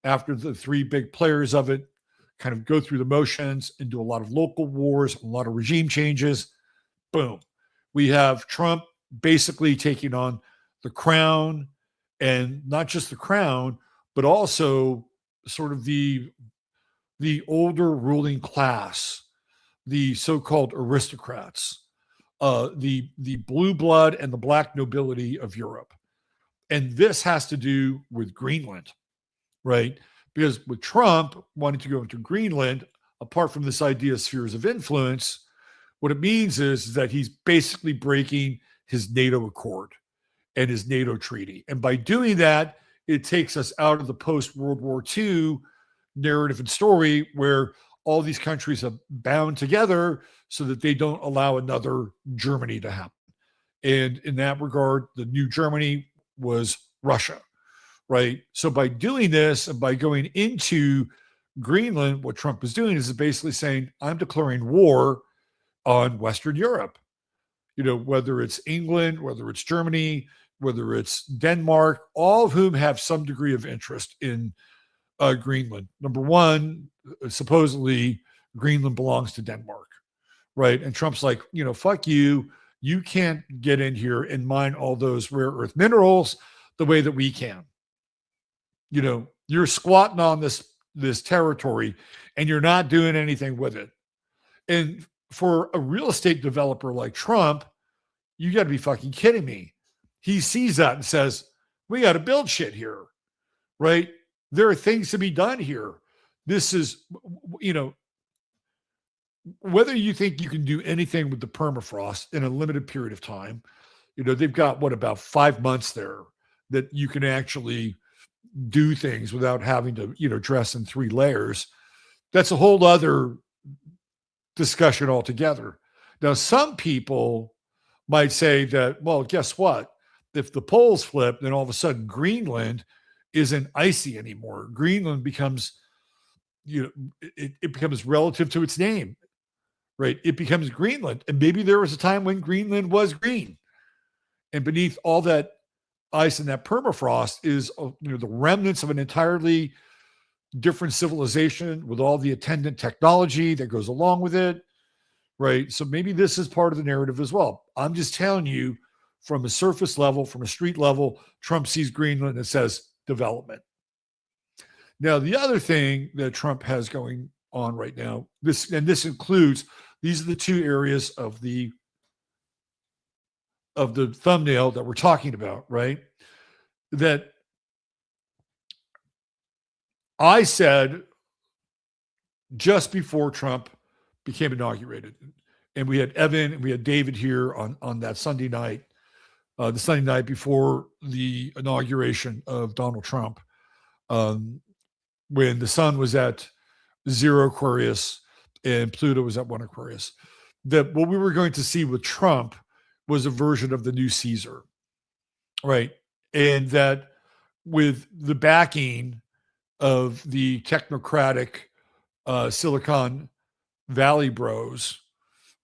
after the three big players of it kind of go through the motions and do a lot of local wars, a lot of regime changes. Boom. We have Trump basically taking on the crown, and not just the crown, but also sort of the older ruling class, the so-called aristocrats, the blue blood and the black nobility of Europe. And this has to do with Greenland, right? Because with Trump wanting to go into Greenland, apart from this idea of spheres of influence, what it means is that he's basically breaking his NATO accord and his NATO treaty. And by doing that, it takes us out of the post-World War II narrative and story where all these countries have bound together so that they don't allow another Germany to happen. And in that regard, the new Germany was Russia, right? So by doing this and by going into Greenland, what Trump is doing is basically saying, I'm declaring war on Western Europe. Whether it's England, whether it's Germany, whether it's Denmark, all of whom have some degree of interest in Greenland. Number one, supposedly Greenland belongs to Denmark, right? And Trump's like, fuck you. You can't get in here and mine all those rare earth minerals the way that we can. You're squatting on this territory and you're not doing anything with it. And for a real estate developer like Trump, you got to be fucking kidding me. He sees that and says, we got to build shit here, right? There are things to be done here. This is, whether you think you can do anything with the permafrost in a limited period of time, they've got about 5 months there that you can actually do things without having to, dress in 3 layers. That's a whole other discussion altogether. Now, some people might say that, well, guess what? If the poles flip, then all of a sudden Greenland isn't icy anymore. Greenland becomes, it becomes relative to its name, right? It becomes Greenland. And maybe there was a time when Greenland was green. And beneath all that ice and that permafrost is, the remnants of an entirely different civilization with all the attendant technology that goes along with it, right? So maybe this is part of the narrative as well. I'm just telling you, from a surface level, from a street level, Trump sees Greenland and says development. Now, the other thing that Trump has going on right now, this includes, these are the 2 areas of the thumbnail that we're talking about, right? That I said just before Trump became inaugurated, and we had Evan and we had David here on that Sunday night, the Sunday night before the inauguration of Donald Trump, when the sun was at 0 Aquarius and Pluto was at 1 Aquarius, that what we were going to see with Trump was a version of the new Caesar, right? And that with the backing of the technocratic Silicon Valley bros,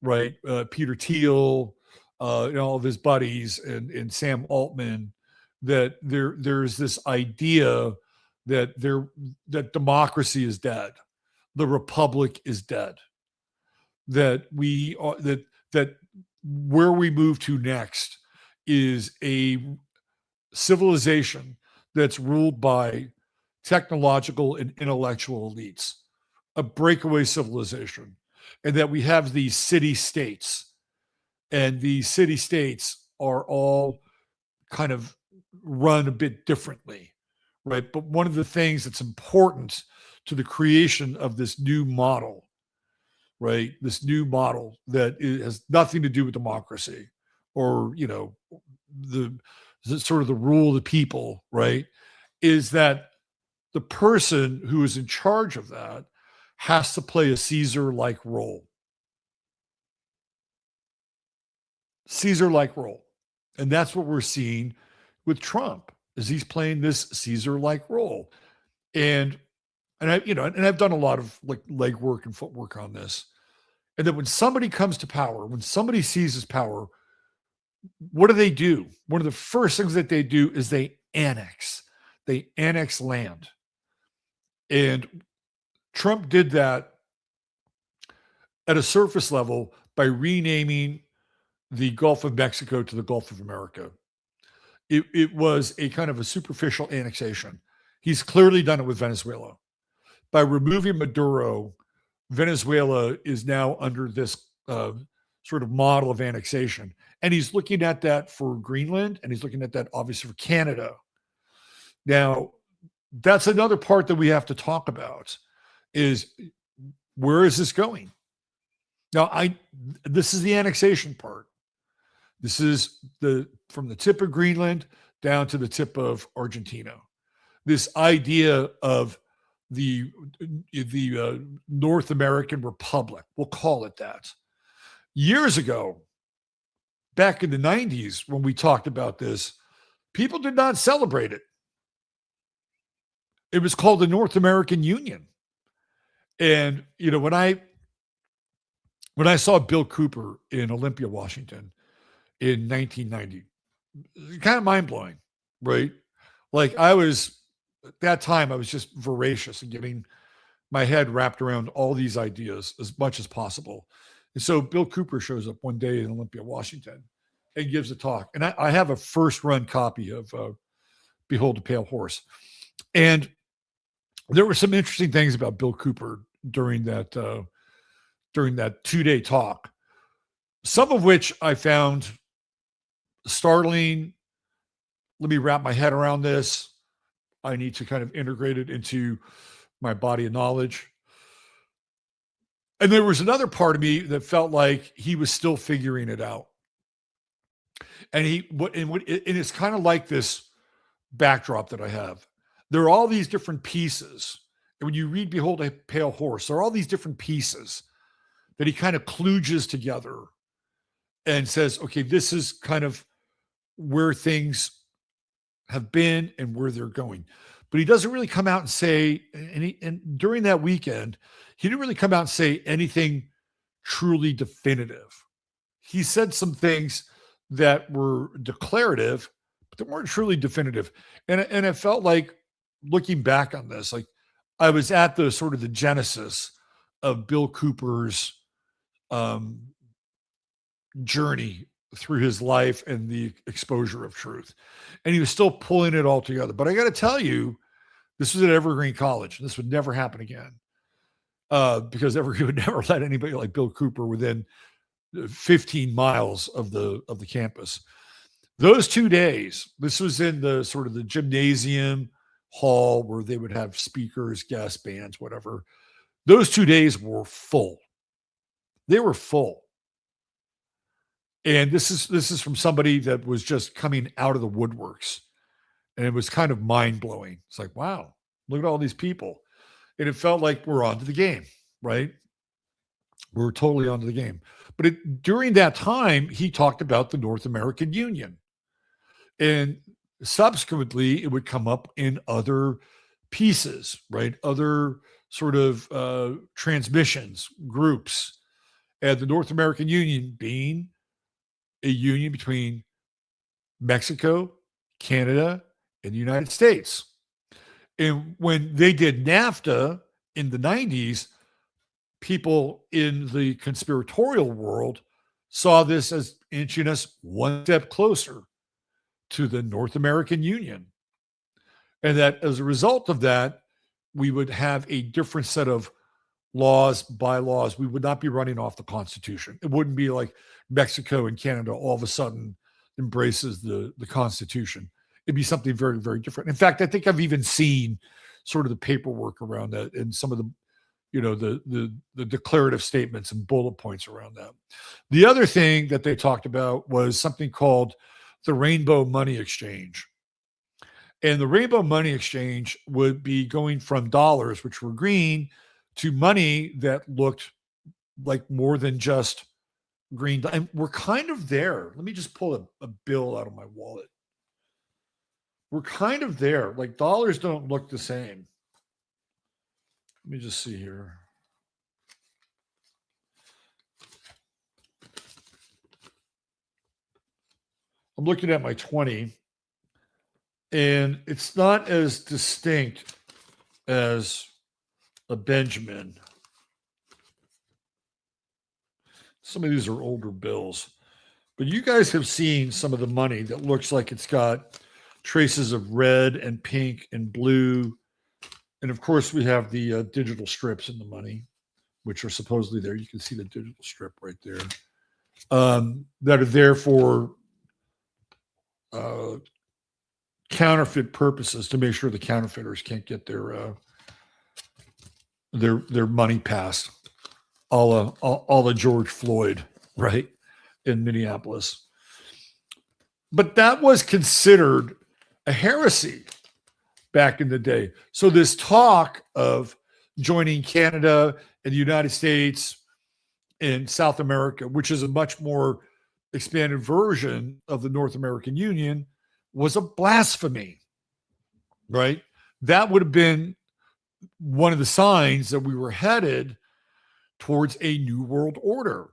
right? Peter Thiel, and all of his buddies and Sam Altman, that there's this idea that that democracy is dead, the republic is dead, that we are that where we move to next is a civilization that's ruled by technological and intellectual elites, a breakaway civilization, and that we have these city states, and these city states are all kind of run a bit differently, right? But one of the things that's important to the creation of this new model, right? This new model that has nothing to do with democracy or, the sort of the rule of the people, right? Is that the person who is in charge of that has to play a Caesar-like role. Caesar-like role. And that's what we're seeing with Trump, is he's playing this Caesar-like role. And I've done a lot of like legwork and footwork on this. And that when somebody comes to power, when somebody seizes power, what do? One of the first things that they do is they annex land. And Trump did that at a surface level by renaming the Gulf of Mexico to the Gulf of America. It was a kind of a superficial annexation. He's clearly done it with Venezuela. By removing Maduro, Venezuela is now under this sort of model of annexation. And he's looking at that for Greenland, and he's looking at that obviously for Canada. Now, that's another part that we have to talk about, is where is this going? Now, this is the annexation part. This is from the tip of Greenland down to the tip of Argentina. This idea of the North American Republic, we'll call it that. Years ago, back in the 90s, when we talked about this, people did not celebrate it. It was called the North American Union. And, when I saw Bill Cooper in Olympia, Washington in 1990, kind of mind-blowing, right? Like at that time, I was just voracious and getting my head wrapped around all these ideas as much as possible. And so Bill Cooper shows up one day in Olympia, Washington, and gives a talk. And I have a first-run copy of Behold the Pale Horse. And there were some interesting things about Bill Cooper during that 2-day talk, some of which I found startling. Let me wrap my head around this. I need to kind of integrate it into my body of knowledge. And there was another part of me that felt like he was still figuring it out. And it's kind of like this backdrop that I have. There are all these different pieces. And when you read Behold a Pale Horse, there are all these different pieces that he kind of kludges together and says, okay, this is kind of where things have been and where they're going. But he doesn't really come out and say, and during that weekend, he didn't really come out and say anything truly definitive. He said some things that were declarative, but they weren't truly definitive. And it felt like, looking back on this, like I was at the sort of the genesis of Bill Cooper's journey through his life and the exposure of truth. And he was still pulling it all together. But I got to tell you, this was at Evergreen College. This would never happen again because Evergreen would never let anybody like Bill Cooper within 15 miles of the campus. Those 2 days, this was in the sort of the gymnasium hall where they would have speakers, guest bands, whatever. Those 2 days were full. They were full. And this is from somebody that was just coming out of the woodworks. And it was kind of mind-blowing. It's like, wow, look at all these people. And it felt like we're on to the game, right? We're totally onto the game. But during that time, he talked about the North American Union. And subsequently, it would come up in other pieces, right? Other sort of transmissions, groups. And the North American Union being a union between Mexico, Canada, and the United States. And when they did NAFTA in the 90s, people in the conspiratorial world saw this as inching us one step closer to the North American Union. And that as a result of that, we would have a different set of laws, bylaws. We would not be running off the Constitution. It wouldn't be like Mexico and Canada all of a sudden embraces the Constitution. It'd be something very, very different. In fact, I think I've even seen sort of the paperwork around that and some of the, the declarative statements and bullet points around that. The other thing that they talked about was something called the Rainbow Money Exchange. And the Rainbow Money Exchange would be going from dollars, which were green, to money that looked like more than just green. And we're kind of there. Let me just pull a bill out of my wallet. We're kind of there. Like dollars don't look the same. Let me just see here. I'm looking at my 20, and it's not as distinct as a Benjamin. Some of these are older bills, but you guys have seen some of the money that looks like it's got traces of red and pink and blue. And of course, we have the digital strips in the money, which are supposedly there. You can see the digital strip right there, that are there for counterfeit purposes to make sure the counterfeiters can't get their money passed, all the George Floyd, right, in Minneapolis. But that was considered a heresy back in the day. So this talk of joining Canada and the United States and South America, which is a much more expanded version of the North American Union, was a blasphemy, right? That would have been one of the signs that we were headed towards a new world order.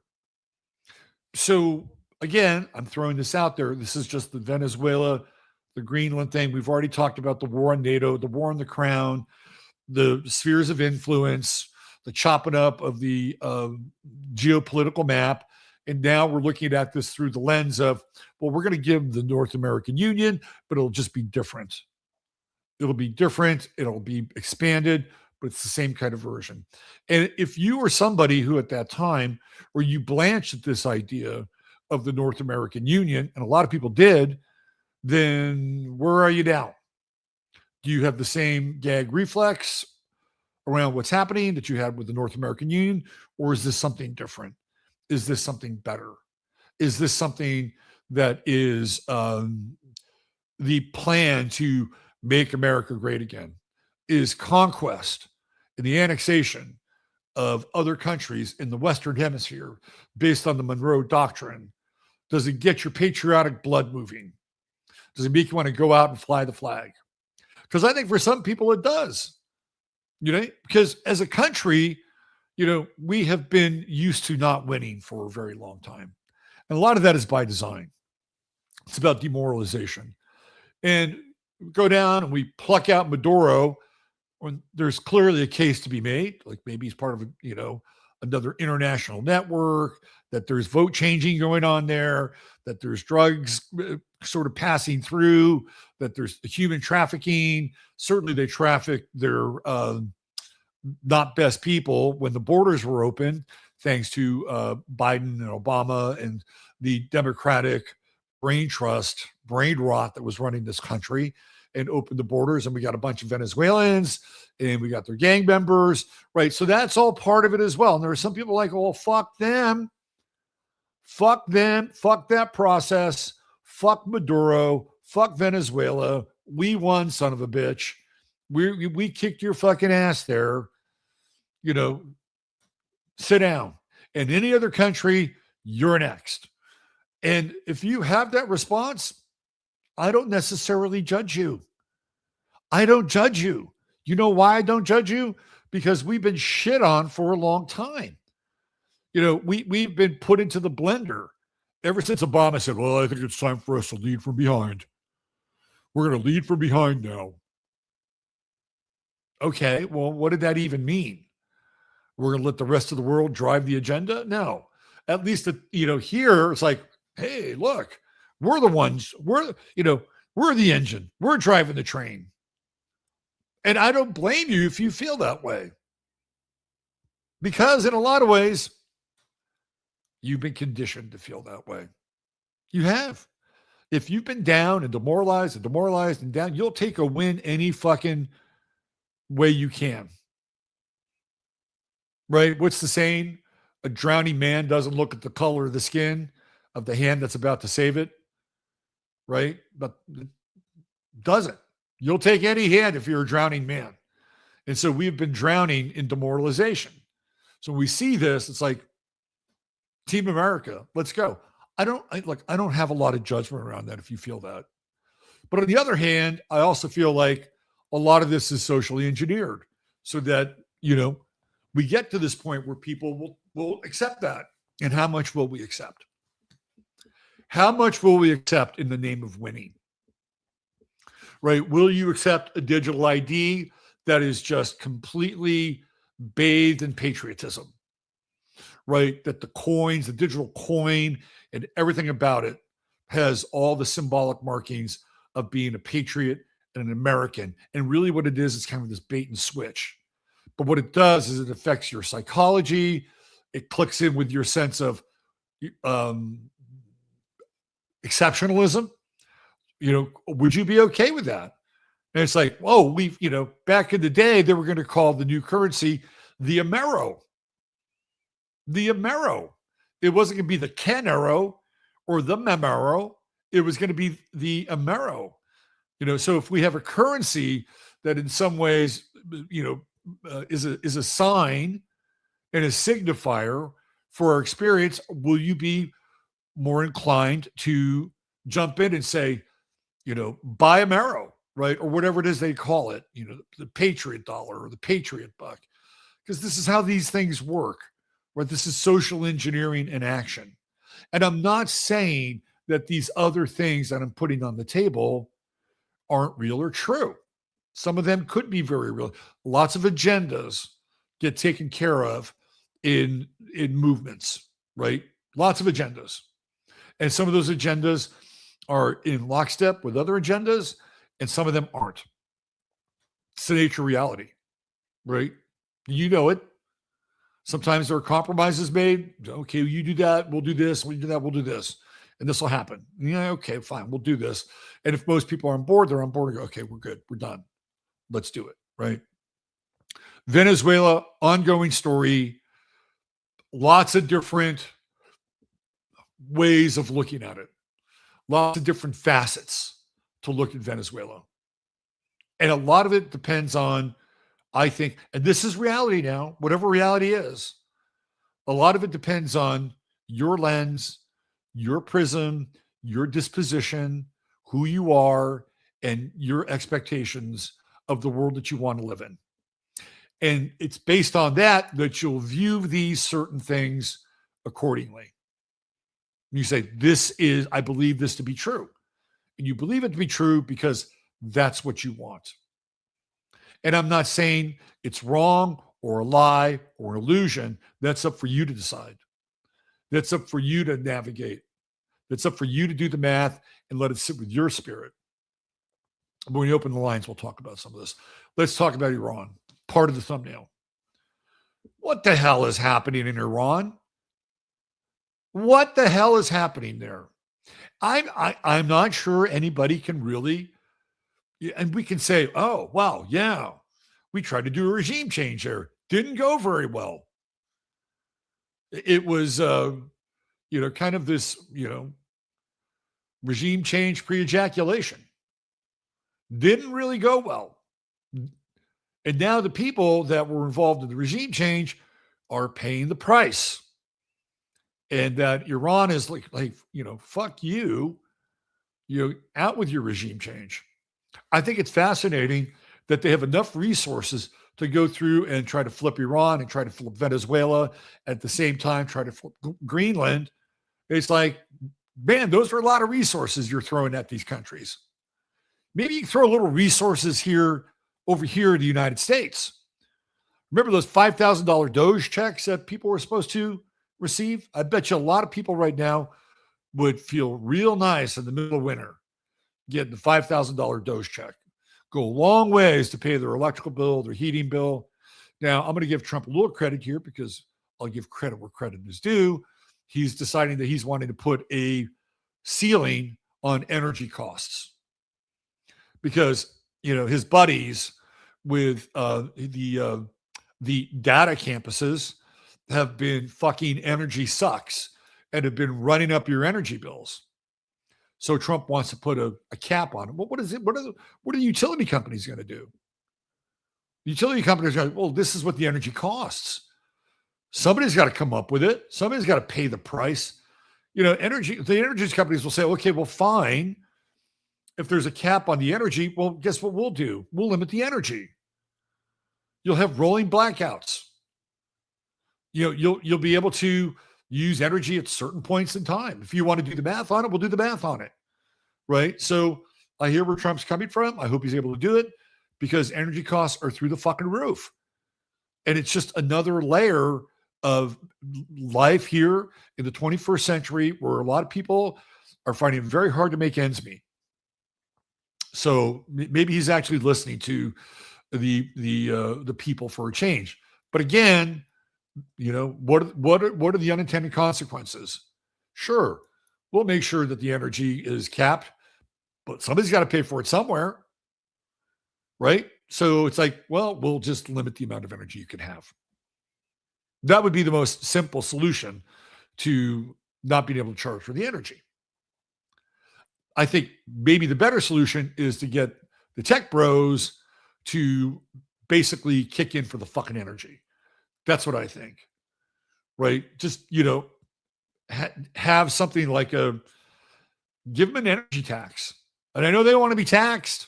So again, I'm throwing this out there. This is just the Venezuela, the Greenland thing. We've already talked about the war on NATO, the war on the crown, the spheres of influence, the chopping up of the geopolitical map. And now we're looking at this through the lens of, well, we're going to give the North American Union, but it'll just be different. It'll be different. It'll be expanded, but it's the same kind of version. And if you were somebody who at that time, or you blanched at this idea of the North American Union, and a lot of people did, then where are you now? Do you have the same gag reflex around what's happening that you had with the North American Union? Or is this something different? Is this something better? Is this something that is the plan to make America great again? Is conquest and the annexation of other countries in the Western Hemisphere based on the Monroe Doctrine, does it get your patriotic blood moving? Does it make you want to go out and fly the flag? Because I think for some people it does. Because as a country, we have been used to not winning for a very long time. And a lot of that is by design. It's about demoralization. And we go down and we pluck out Maduro when there's clearly a case to be made, like maybe he's part of, another international network, that there's vote changing going on there, that there's drugs sort of passing through, that there's human trafficking. Certainly they traffic their not best people when the borders were open, thanks to Biden and Obama and the Democratic brain rot that was running this country, and opened the borders. And we got a bunch of Venezuelans and we got their gang members, right? So that's all part of it as well. And there are some people like, oh, fuck them. Fuck them. Fuck that process. Fuck Maduro. Fuck Venezuela. We won, son of a bitch. We kicked your fucking ass there. Sit down. And any other country, you're next. And if you have that response, I don't necessarily judge you. I don't judge you. You know why I don't judge you? Because we've been shit on for a long time. We've been put into the blender ever since Obama said, well, I think it's time for us to lead from behind. We're going to lead from behind now. Okay, well, what did that even mean? We're going to let the rest of the world drive the agenda? No. At least, here it's like, hey, look, we're the ones. We're the engine. We're driving the train. And I don't blame you if you feel that way. Because in a lot of ways, you've been conditioned to feel that way. You have. If you've been down and demoralized and down, you'll take a win any fucking way you can. Right? What's the saying? A drowning man doesn't look at the color of the skin of the hand that's about to save it. Right? But it doesn't. You'll take any hand if you're a drowning man. And so we've been drowning in demoralization. So when we see this, it's like, Team America, let's go. I don't have a lot of judgment around that if you feel that. But on the other hand, I also feel like a lot of this is socially engineered so that, we get to this point where people will accept that. And how much will we accept? How much will we accept in the name of winning? Right? Will you accept a digital ID that is just completely bathed in patriotism? Right? That the digital coin and everything about it has all the symbolic markings of being a patriot and an American. And really what it is kind of this bait and switch. But what it does is it affects your psychology. It clicks in with your sense of exceptionalism. Would you be okay with that? And it's like, back in the day, they were going to call the new currency the Amero. The Amero. It wasn't going to be the Canero or the Memero. It was going to be the Amero. So if we have a currency that in some ways, is a sign and a signifier for our experience, will you be more inclined to jump in and say, buy Amero, right? Or whatever it is they call it, the Patriot dollar or the Patriot buck, because this is how these things work. Right? This is social engineering in action. And I'm not saying that these other things that I'm putting on the table aren't real or true. Some of them could be very real. Lots of agendas get taken care of in movements, right? Lots of agendas. And some of those agendas are in lockstep with other agendas, and some of them aren't. It's the nature of reality, right? You know it. Sometimes there are compromises made. Okay, you do that, we'll do this. We do that, we'll do this. And this will happen. Yeah, okay, fine, we'll do this. And if most people are on board, they're on board and go, okay, we're good, we're done. Let's do it, right? Venezuela, ongoing story. Lots of different ways of looking at it. Lots of different facets to look at Venezuela. And a lot of it depends on, I think, and this is reality now, whatever reality is, a lot of it depends on your lens, your prism, your disposition, who you are, and your expectations of the world that you want to live in. And it's based on that you'll view these certain things accordingly. And you say, I believe this to be true. And you believe it to be true because that's what you want. And I'm not saying it's wrong or a lie or an illusion. That's up for you to decide. That's up for you to navigate. That's up for you to do the math and let it sit with your spirit. But when you open the lines, we'll talk about some of this. Let's talk about Iran, part of the thumbnail. What the hell is happening in Iran? What the hell is happening there? I'm not sure anybody can really, and we can say, oh, wow, yeah, we tried to do a regime change there. Didn't go very well. It was, kind of this, regime change pre-ejaculation. Didn't really go well. And now the people that were involved in the regime change are paying the price. And that Iran is like, fuck you, out with your regime change. I think it's fascinating that they have enough resources to go through and try to flip Iran and try to flip Venezuela at the same time, try to flip Greenland It's like, man, those are a lot of resources you're throwing at these countries. Maybe you throw a little resources here over here in the United States. Remember those $5,000 Doge checks that people were supposed to receive? I bet you a lot of people right now would feel real nice in the middle of winter getting the $5,000 Doge check. Go a long ways to pay their electrical bill, their heating bill. Now, I'm going to give Trump a little credit here because I'll give credit where credit is due. He's deciding that he's wanting to put a ceiling on energy costs because, his buddies with the data campuses have been fucking energy sucks and have been running up your energy bills. So Trump wants to put a cap on it. Well, what is it? What are the utility companies going to do? The utility companies are, well, this is what the energy costs. Somebody's got to come up with it. Somebody's got to pay the price. The energy companies will say, okay, well, fine. If there's a cap on the energy, well, guess what we'll do? We'll limit the energy. You'll have rolling blackouts. You'll be able to use energy at certain points in time. If you want to do the math on it, we'll do the math on it. Right? So I hear where Trump's coming from. I hope he's able to do it because energy costs are through the fucking roof. And it's just another layer of life here in the 21st century where a lot of people are finding it very hard to make ends meet. So maybe he's actually listening to the people for a change. But again, what are the unintended consequences? Sure, we'll make sure that the energy is capped, but somebody's got to pay for it somewhere, right? So it's like, well, we'll just limit the amount of energy you can have. That would be the most simple solution to not being able to charge for the energy. I think maybe the better solution is to get the tech bros to basically kick in for the fucking energy. That's what I think, right? Just, have something like give them an energy tax. And I know they don't want to be taxed.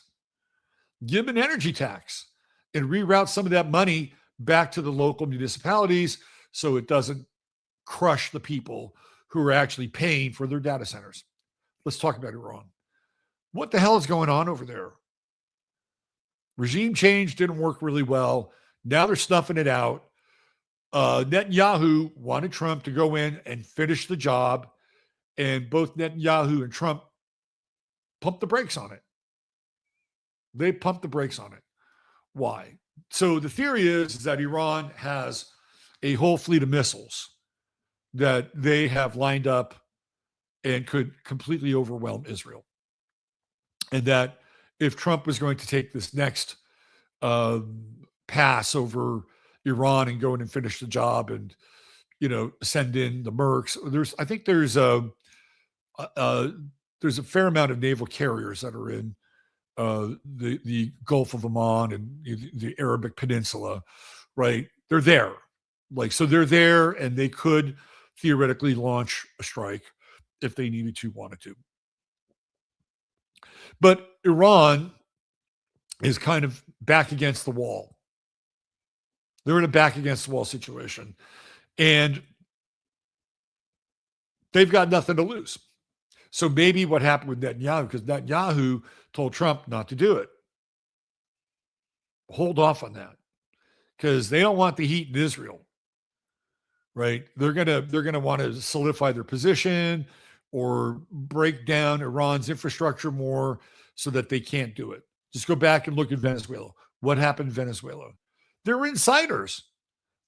Give them an energy tax and reroute some of that money back to the local municipalities so it doesn't crush the people who are actually paying for their data centers. Let's talk about Iran. What the hell is going on over there? Regime change didn't work really well. Now they're snuffing it out. Netanyahu wanted Trump to go in and finish the job, and both Netanyahu and Trump pumped the brakes on it. They pumped the brakes on it. Why? So the theory is that Iran has a whole fleet of missiles that they have lined up and could completely overwhelm Israel. And that if Trump was going to take this next pass over Iran and go in and finish the job and, send in the Mercs, there's a fair amount of naval carriers that are in the Gulf of Oman and the Arabic Peninsula, right? They're there. So they're there and they could theoretically launch a strike if they wanted to. But Iran is kind of back against the wall. They're in a back against the wall situation. And they've got nothing to lose. So maybe what happened with Netanyahu, because Netanyahu told Trump not to do it. Hold off on that. Because they don't want the heat in Israel. Right? They're gonna want to solidify their position or break down Iran's infrastructure more so that they can't do it. Just go back and look at Venezuela. What happened in Venezuela? There were insiders.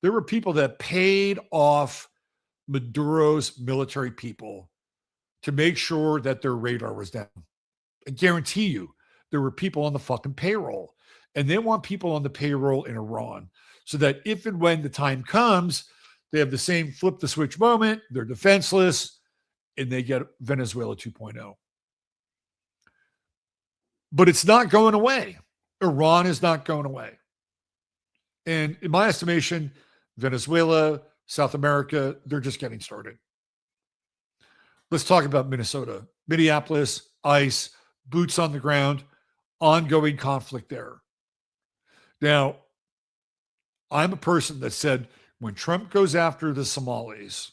There were people that paid off Maduro's military people to make sure that their radar was down. I guarantee you, there were people on the fucking payroll. And they want people on the payroll in Iran so that if and when the time comes, they have the same flip the switch moment, they're defenseless, and they get Venezuela 2.0. But it's not going away. Iran is not going away. And in my estimation, Venezuela, South America, they're just getting started. Let's talk about Minnesota. Minneapolis, ICE, boots on the ground, ongoing conflict there. Now, I'm a person that said when Trump goes after the Somalis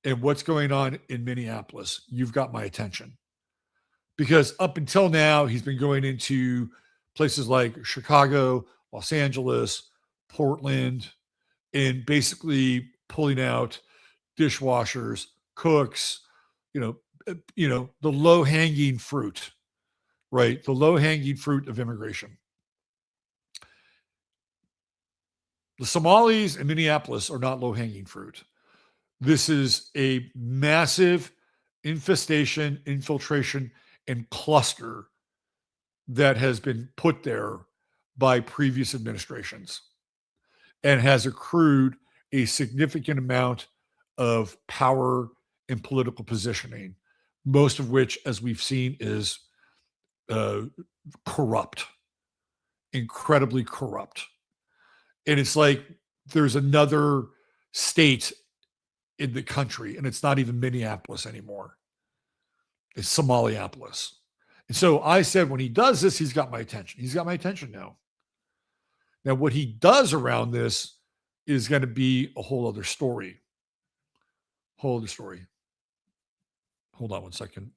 and what's going on in Minneapolis, you've got my attention. Because up until now, he's been going into places like Chicago, Los Angeles, Portland, and basically pulling out dishwashers, cooks, the low-hanging fruit, right? The low-hanging fruit of immigration. The Somalis in Minneapolis are not low-hanging fruit. This is a massive infestation, infiltration, and cluster that has been put there by previous administrations and has accrued a significant amount of power and political positioning, most of which, as we've seen, is corrupt, incredibly corrupt. And it's like there's another state in the country, and it's not even Minneapolis anymore. It's Somaliapolis. And so I said, when he does this, he's got my attention. He's got my attention now. Now, what he does around this is going to be a whole other story. Hold on one second.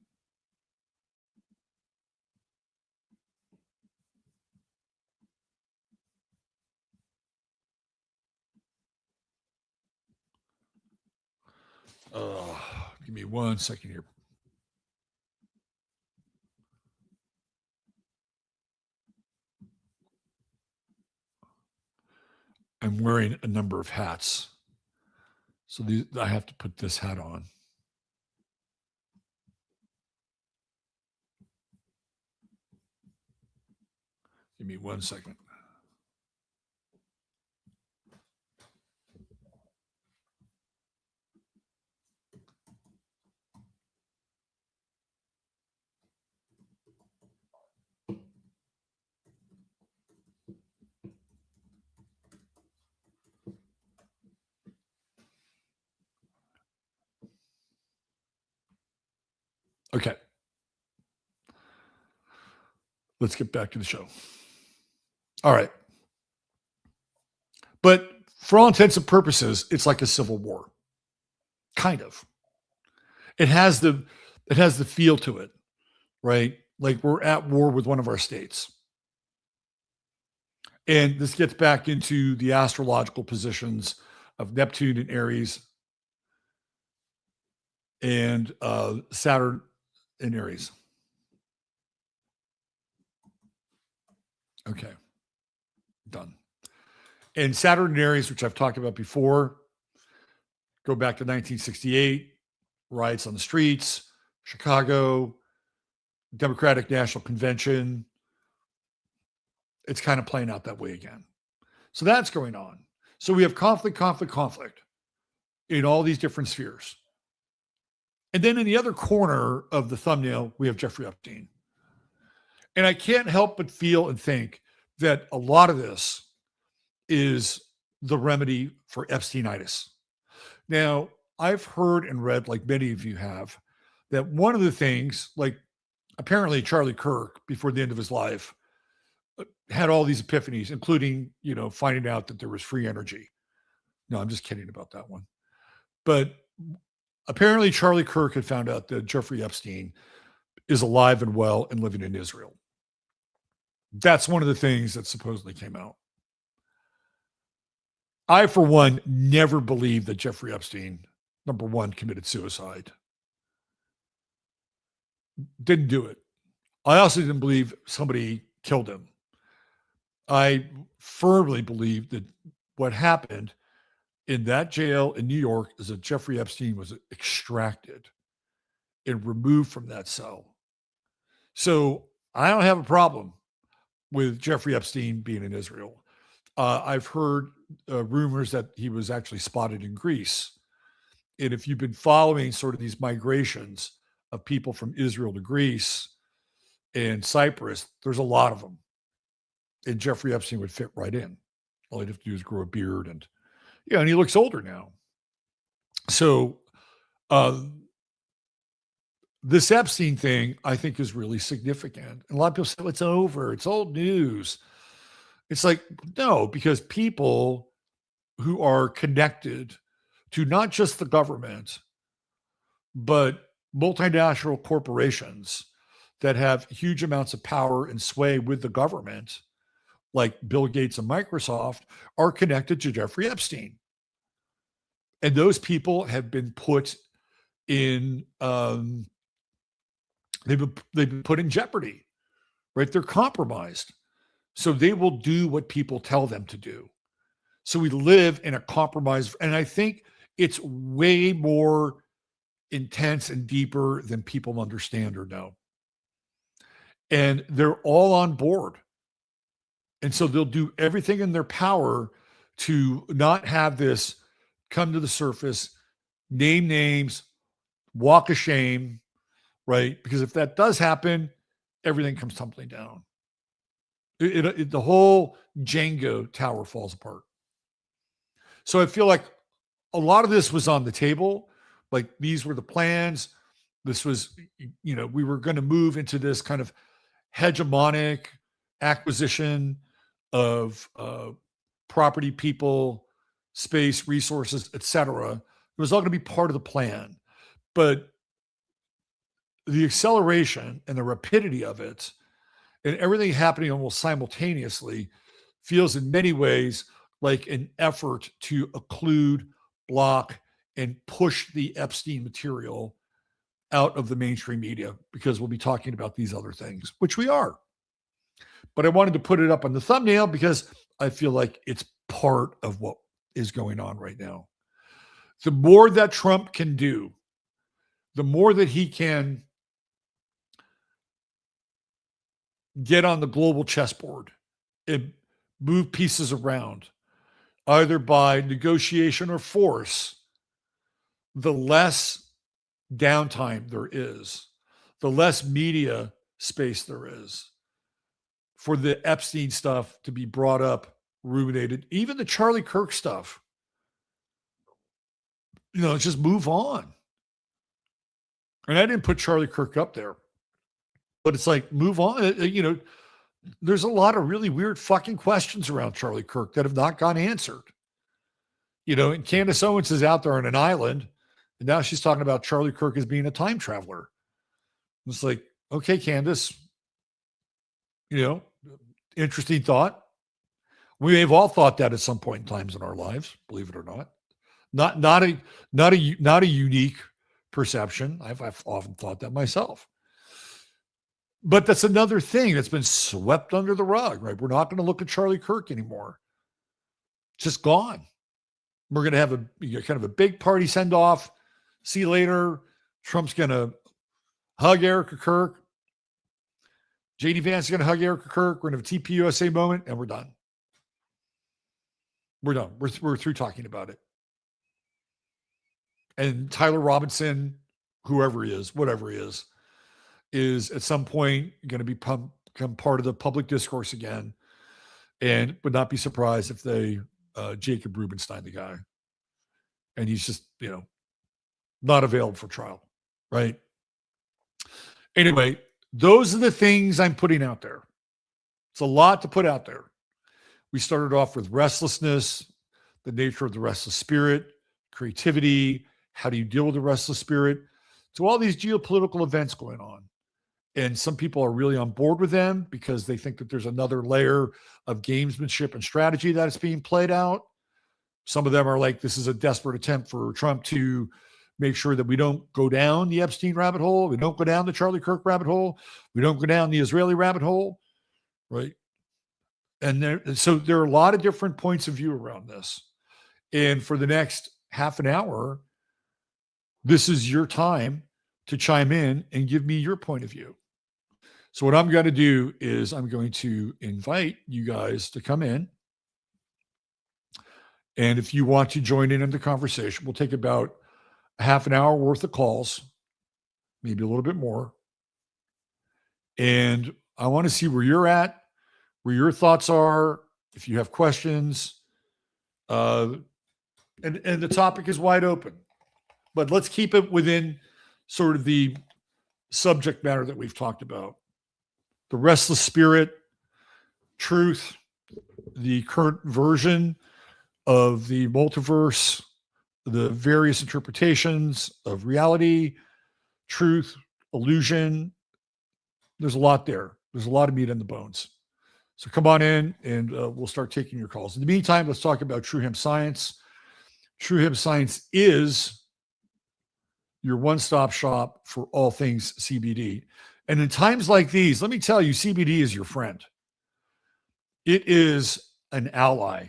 Give me 1 second here. I'm wearing a number of hats. So I have to put this hat on. Give me 1 second. Okay. Let's get back to the show. All right. But for all intents and purposes, it's like a civil war. Kind of. It has the feel to it, right? Like we're at war with one of our states. And this gets back into the astrological positions of Neptune and Aries and Saturn in Aries. Okay. Done. And Saturn in Aries, which I've talked about before, go back to 1968, riots on the streets, Chicago, Democratic National Convention. It's kind of playing out that way again. So that's going on. So we have conflict in all these different spheres. And then in the other corner of the thumbnail, we have Jeffrey Epstein. And I can't help but feel and think that a lot of this is the remedy for Epsteinitis. Now, I've heard and read, like many of you have, that one of the things, like apparently Charlie Kirk, before the end of his life, had all these epiphanies, including, finding out that there was free energy. No, I'm just kidding about that one. But apparently Charlie Kirk had found out that Jeffrey Epstein is alive and well and living in Israel. That's one of the things that supposedly came out. I, for one, never believed that Jeffrey Epstein, number one, committed suicide. Didn't do it. I also didn't believe somebody killed him. I firmly believe that what happened in that jail in New York is that Jeffrey Epstein was extracted and removed from that cell. So I don't have a problem with Jeffrey Epstein being in Israel. I've heard rumors that he was actually spotted in Greece. And if you've been following sort of these migrations of people from Israel to Greece and Cyprus, there's a lot of them. And Jeffrey Epstein would fit right in. All he'd have to do is grow a beard and he looks older now. So this Epstein thing, I think, is really significant. And a lot of people say, well, it's over. It's old news. It's like, no, because people who are connected to not just the government, but multinational corporations that have huge amounts of power and sway with the government, like Bill Gates and Microsoft, are connected to Jeffrey Epstein. And those people have been put in, they've been put in jeopardy, right? They're compromised. So they will do what people tell them to do. So we live in a compromise. And I think it's way more intense and deeper than people understand or know. And they're all on board. And so they'll do everything in their power to not have this come to the surface, name names, walk of shame, right? Because if that does happen, everything comes tumbling down. The whole Jenga tower falls apart. So I feel like a lot of this was on the table. Like these were the plans. This was, we were going to move into this kind of hegemonic acquisition of property, people, space, resources, etc. It was all going to be part of the plan. But the acceleration and the rapidity of it and everything happening almost simultaneously feels in many ways like an effort to occlude, block, and push the Epstein material out of the mainstream media, because we'll be talking about these other things, which we are. But I wanted to put it up on the thumbnail because I feel like it's part of what is going on right now. The more that Trump can do, the more that he can get on the global chessboard and move pieces around, either by negotiation or force, the less downtime there is, the less media space there is for the Epstein stuff to be brought up, ruminated, even the Charlie Kirk stuff. Just move on. And I didn't put Charlie Kirk up there, but it's like, move on. There's a lot of really weird fucking questions around Charlie Kirk that have not gone answered. And Candace Owens is out there on an island, and now she's talking about Charlie Kirk as being a time traveler. It's like, okay, Candace, interesting thought. We may have all thought that at some point in times in our lives, believe it or not. Not a unique perception. I've often thought that myself. But that's another thing that's been swept under the rug, right? We're not going to look at Charlie Kirk anymore. Just gone. We're going to have kind of a big party send off. See you later. Trump's going to hug Erica Kirk. JD Vance is going to hug Erica Kirk. We're going to have a TPUSA moment, and we're done. We're done. We're through talking about it. And Tyler Robinson, whoever he is, whatever he is at some point going to become part of the public discourse again, and would not be surprised if they Jacob Rubenstein the guy, and he's just not available for trial, right? Anyway, those are the things I'm putting out there. It's a lot to put out there. We started off with restlessness, the nature of the restless spirit, creativity, how do you deal with the restless spirit, to all these geopolitical events going on. And some people are really on board with them because they think that there's another layer of gamesmanship and strategy that is being played out. Some of them are like, this is a desperate attempt for Trump to make sure that we don't go down the Epstein rabbit hole. We don't go down the Charlie Kirk rabbit hole. We don't go down the Israeli rabbit hole, right? And so there are a lot of different points of view around this. And for the next half an hour, this is your time to chime in and give me your point of view. So what I'm going to do is I'm going to invite you guys to come in. And if you want to join in the conversation, we'll take about a half an hour worth of calls, maybe a little bit more. And I want to see where you're at, where your thoughts are, if you have questions. And the topic is wide open. But let's keep it within sort of the subject matter that we've talked about. The restless spirit, truth, the current version of the multiverse, the various interpretations of reality, truth, illusion. There's a lot there. There's a lot of meat on the bones. So come on in and we'll start taking your calls. In the meantime, let's talk about True Hemp Science. True Hemp Science is your one-stop shop for all things CBD. And in times like these, let me tell you, CBD is your friend. It is an ally.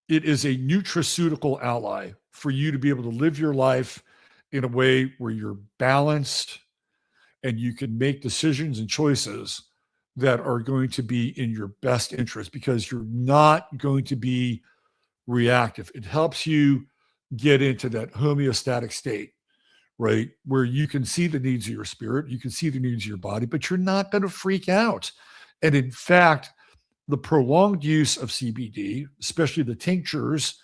It is a nutraceutical ally for you to be able to live your life in a way where you're balanced and you can make decisions and choices that are going to be in your best interest because you're not going to be reactive. It helps you get into that homeostatic state, right? Where you can see the needs of your spirit, you can see the needs of your body, but you're not going to freak out. And in fact, the prolonged use of CBD, especially the tinctures,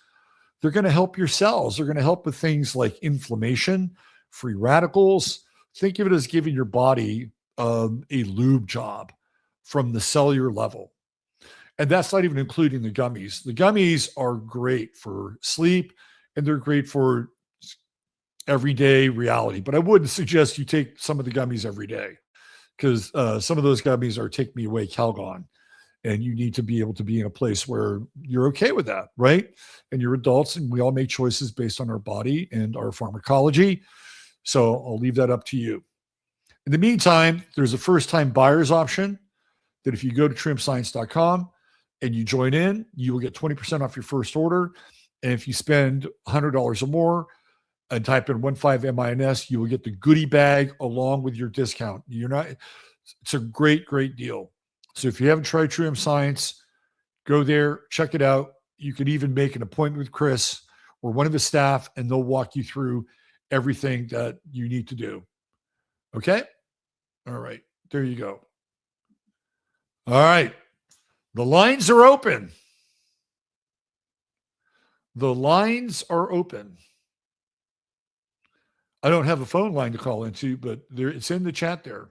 they're going to help your cells. They're going to help with things like inflammation, free radicals. Think of it as giving your body a lube job from the cellular level. And that's not even including the gummies. The gummies are great for sleep and they're great for everyday reality. But I wouldn't suggest you take some of the gummies every day because some of those gummies are take me away Calgon. And you need to be able to be in a place where you're okay with that, right? And you're adults and we all make choices based on our body and our pharmacology. So I'll leave that up to you. In the meantime, there's a first-time buyer's option that if you go to truehempscience.com and you join in, you will get 20% off your first order. And if you spend $100 or more and type in 15MINS, you will get the goodie bag along with your discount. It's a great, great deal. So if you haven't tried True Hemp Science, go there, check it out. You can even make an appointment with Chris or one of his staff, and they'll walk you through everything that you need to do. Okay? All right. There you go. All right. The lines are open. The lines are open. I don't have a phone line to call into, but it's in the chat there.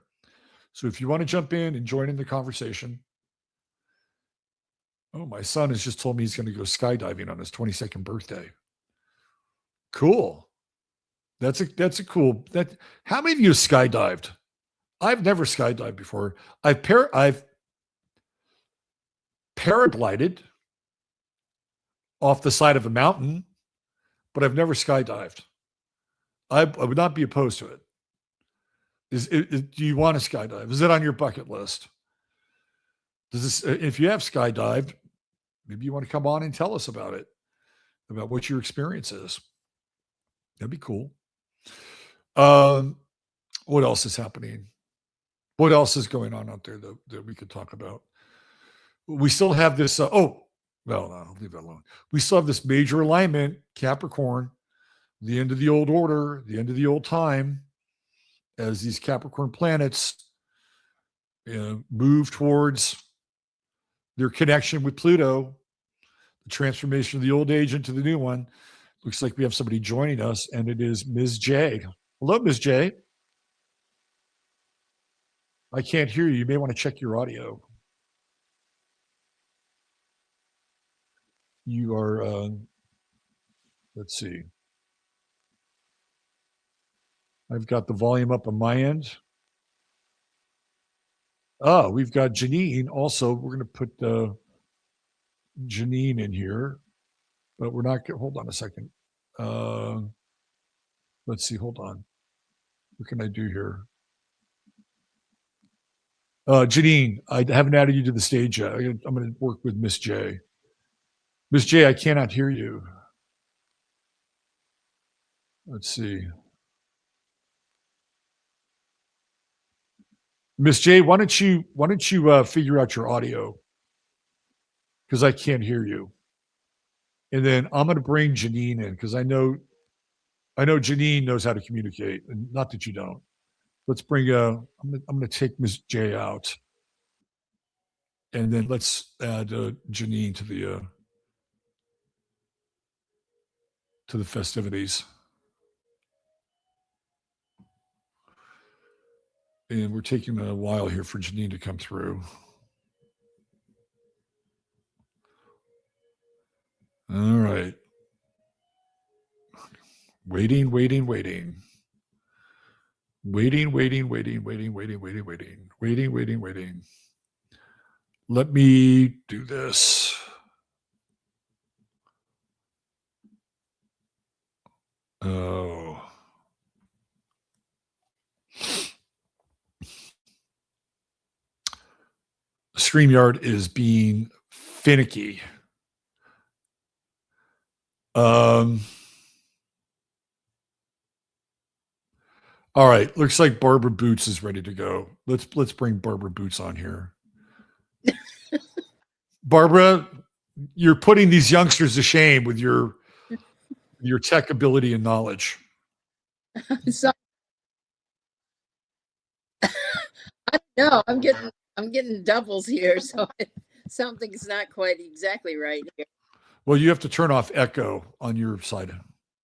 So if you want to jump in and join in the conversation. Oh, my son has just told me he's going to go skydiving on his 22nd birthday. Cool. That's a cool. How many of you have skydived? I've never skydived before. I've paraglided off the side of a mountain, but I've never skydived. I would not be opposed to it. Do you want to skydive? Is it on your bucket list? If you have skydived, maybe you want to come on and tell us about it, about what your experience is. That'd be cool. What else is happening? What else is going on out there that we could talk about? We still have this. No, I'll leave that alone. We still have this major alignment, Capricorn, the end of the old order, the end of the old time, as these Capricorn planets move towards their connection with Pluto, the transformation of the old age into the new one. Looks like we have somebody joining us, and it is Ms. J. Hello, Ms. J. I can't hear you. You may want to check your audio. You are, let's see. I've got the volume up on my end. Oh, we've got Janine also. We're going to put Janine in here, but we're not. Hold on a second. Let's see. Hold on. What can I do here? Janine, I haven't added you to the stage yet. I'm going to work with Miss J. Miss J, I cannot hear you. Let's see. Miss J, why don't you figure out your audio? Because I can't hear you. And then I'm going to bring Janine in because I know Janine knows how to communicate, and not that you don't. Let's bring I'm going to take Miss J out, and then let's add Janine to the festivities. And we're taking a while here for Janine to come through. All right. Waiting. Let me do this. Oh. StreamYard is being finicky. All right, looks like Barbara Boots is ready to go. Let's bring Barbara Boots on here. Barbara, you're putting these youngsters to shame with your tech ability and knowledge. So I don't know. I'm getting doubles here, so something's not quite exactly right here. Well, you have to turn off echo on your side.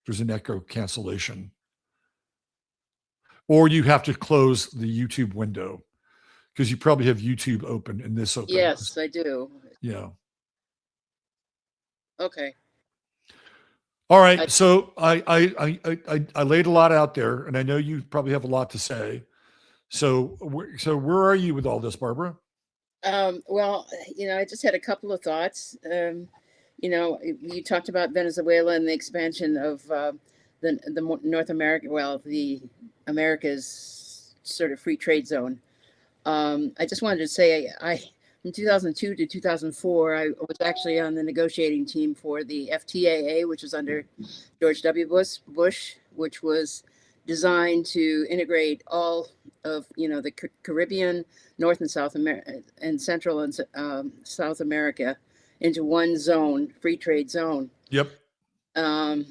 There's an echo cancellation. Or you have to close the YouTube window because you probably have YouTube open and this open. Yes, I do. Yeah. Okay. All right. So I laid a lot out there, and I know you probably have a lot to say. So where are you with all this, Barbara? Well, I just had a couple of thoughts. You talked about Venezuela and the expansion of the North America, the America's sort of free trade zone. I just wanted to say, from 2002 to 2004, I was actually on the negotiating team for the FTAA, which was under George W. Bush, which was designed to integrate all of the Caribbean, North and South America, and Central and South America into one zone, free trade zone. Yep. And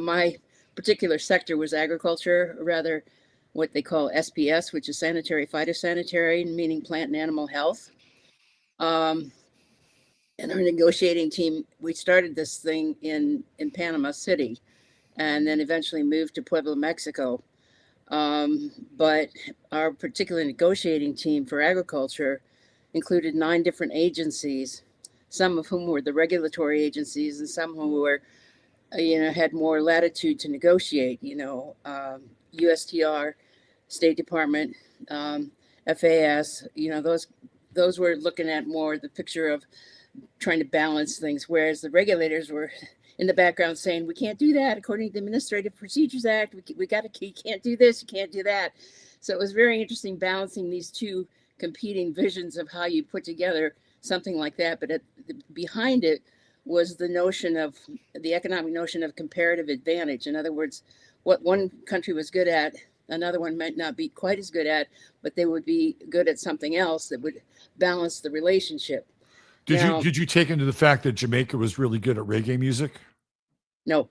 my particular sector was agriculture, rather what they call SPS, which is sanitary phytosanitary, meaning plant and animal health. And our negotiating team, we started this thing in Panama City, and then eventually moved to Puebla, Mexico. But our particular negotiating team for agriculture included 9 different agencies, some of whom were the regulatory agencies, and some who were, had more latitude to negotiate. USTR, State Department, FAS. Those were looking at more the picture of trying to balance things, whereas the regulators were in the background saying, we can't do that according to the Administrative Procedures Act. You can't do this, you can't do that. So it was very interesting balancing these two competing visions of how you put together something like that. But behind it was the economic notion of comparative advantage. In other words, what one country was good at, another one might not be quite as good at, but they would be good at something else that would balance the relationship. Did you take into the fact that Jamaica was really good at reggae music? No.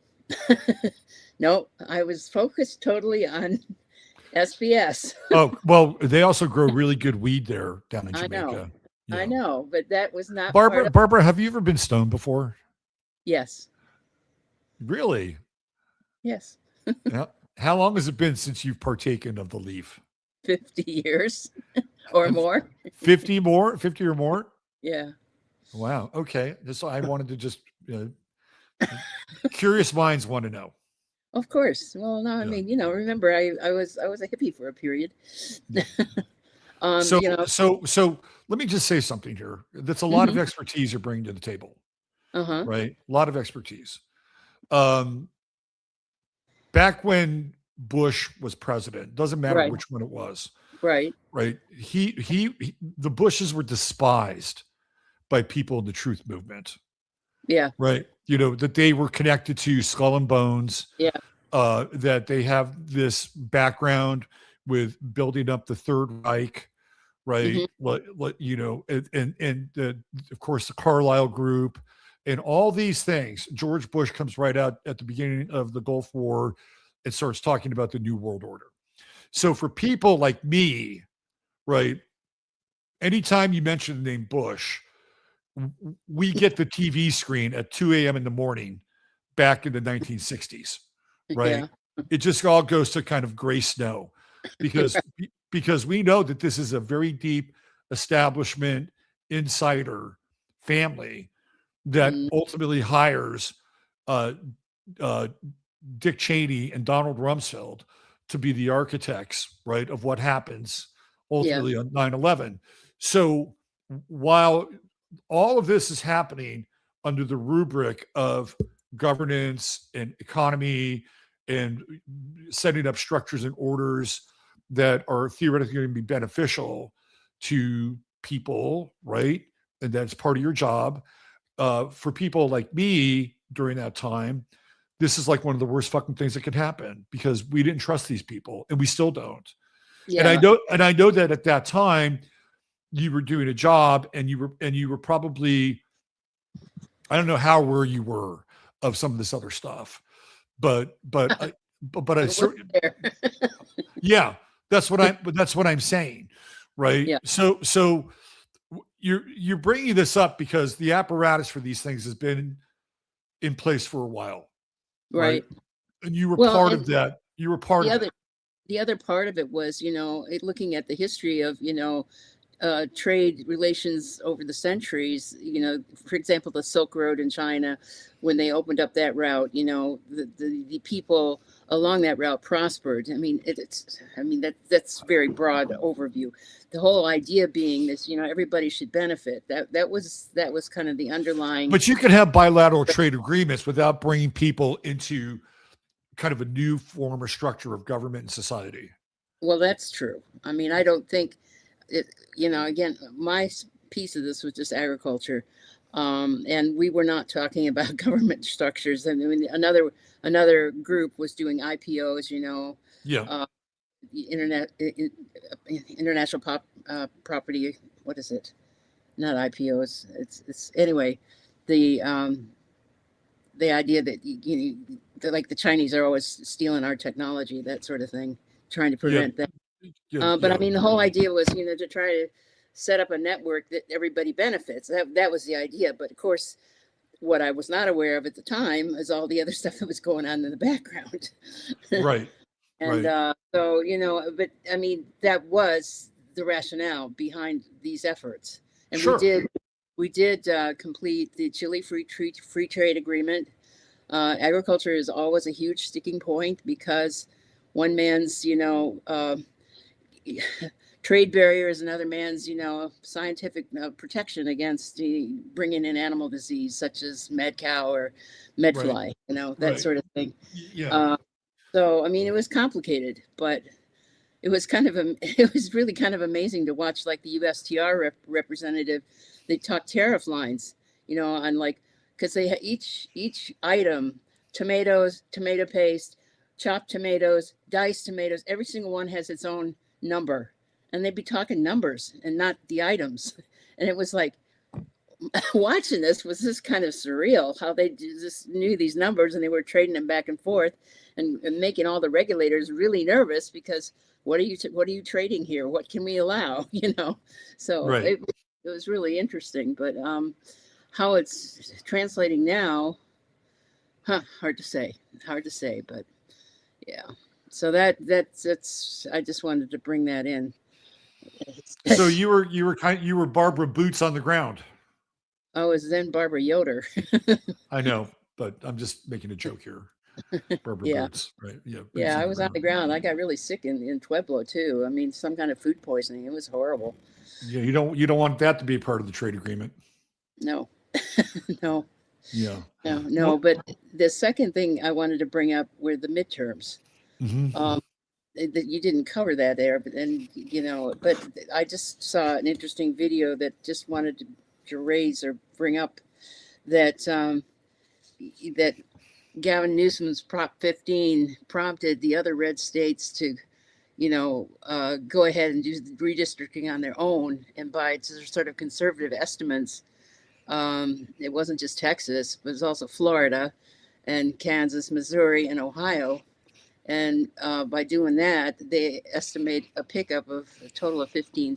No, I was focused totally on SBS. Oh, well, they also grow really good weed there down in Jamaica. I know, but that was not Barbara, have you ever been stoned before? Yes. Really? Yes. How long has it been since you've partaken of the leaf? 50 years or more. 50 or more? Yeah. Wow. Okay. I wanted to just, curious minds want to know. Of course. Well, no, I mean, remember I was a hippie for a period. So let me just say something here. That's a lot of expertise you're bringing to the table. Right? A lot of expertise. Back when Bush was president, doesn't matter which one it was. Right. The Bushes were despised by people in the truth movement. Yeah. Right. That they were connected to Skull and Bones. Yeah. That they have this background with building up the Third Reich. Right. And of course, the Carlyle Group and all these things. George Bush comes right out at the beginning of the Gulf War and starts talking about the New World Order. So for people like me, right, anytime you mention the name Bush, we get the TV screen at 2 a.m. in the morning back in the 1960s, right? Yeah. It just all goes to kind of gray snow because we know that this is a very deep establishment insider family that ultimately hires Dick Cheney and Donald Rumsfeld to be the architects, right, of what happens ultimately on 9/11. So while all of this is happening under the rubric of governance and economy and setting up structures and orders that are theoretically going to be beneficial to people, right? And that's part of your job. For people like me during that time, this is like one of the worst fucking things that could happen because we didn't trust these people and we still don't. Yeah. And I know that at that time you were doing a job and you were probably, I don't know how aware you were of some of this other stuff, but I certainly, yeah, that's what I'm saying. Right. Yeah. So you're bringing this up because the apparatus for these things has been in place for a while. Right. And you were part of that. You were part of it. The other part of it was, looking at the history of, trade relations over the centuries, for example, the Silk Road in China, when they opened up that route, the people along that route prospered. I mean, that's very broad overview. The whole idea being this, everybody should benefit. That was kind of the underlying. But you could have bilateral trade agreements without bringing people into kind of a new form or structure of government and society. Well, that's true. I mean, I don't think it, again, my piece of this was just agriculture. And we were not talking about government structures. I mean, another group was doing IPOs, international property. What is it? Not IPOs. It's anyway, the idea that that like the Chinese are always stealing our technology, that sort of thing, trying to prevent that. But I mean, the whole idea was, to try to set up a network that everybody benefits. That was the idea. But of course, what I was not aware of at the time is all the other stuff that was going on in the background. Right. And right. So, but I mean, that was the rationale behind these efforts. And sure. we did complete the Chile free trade agreement. Agriculture is always a huge sticking point because one man's, trade barrier is another man's, scientific protection against bringing in animal disease such as mad cow or med fly, that sort of thing. Yeah. So, I mean, it was complicated, but it was really kind of amazing to watch, like the USTR representative. They talk tariff lines, on like, because they each item, tomatoes, tomato paste, chopped tomatoes, diced tomatoes, every single one has its own number, and they'd be talking numbers and not the items. And it was like, watching this was just kind of surreal how they just knew these numbers and they were trading them back and forth and making all the regulators really nervous because what are you trading here? What can we allow? So it was really interesting, but how it's translating now, hard to say, but yeah. So that's I just wanted to bring that in. So you were Barbara Boots on the ground. I was then Barbara Yoder. I know, but I'm just making a joke here. Barbara Boots, right? Yeah. Yeah, I was on the ground. I got really sick in Pueblo too. I mean, some kind of food poisoning. It was horrible. Yeah, you don't want that to be a part of the trade agreement. No. No. Yeah. No. But the second thing I wanted to bring up were the midterms. Mm-hmm. That you didn't cover that there, but then but I just saw an interesting video that just wanted to raise or bring up that that Gavin Newsom's Prop 15 prompted the other red states to, go ahead and do redistricting on their own. And by sort of conservative estimates, it wasn't just Texas, but it was also Florida and Kansas, Missouri, and Ohio. And by doing that, they estimate a pickup of a total of 15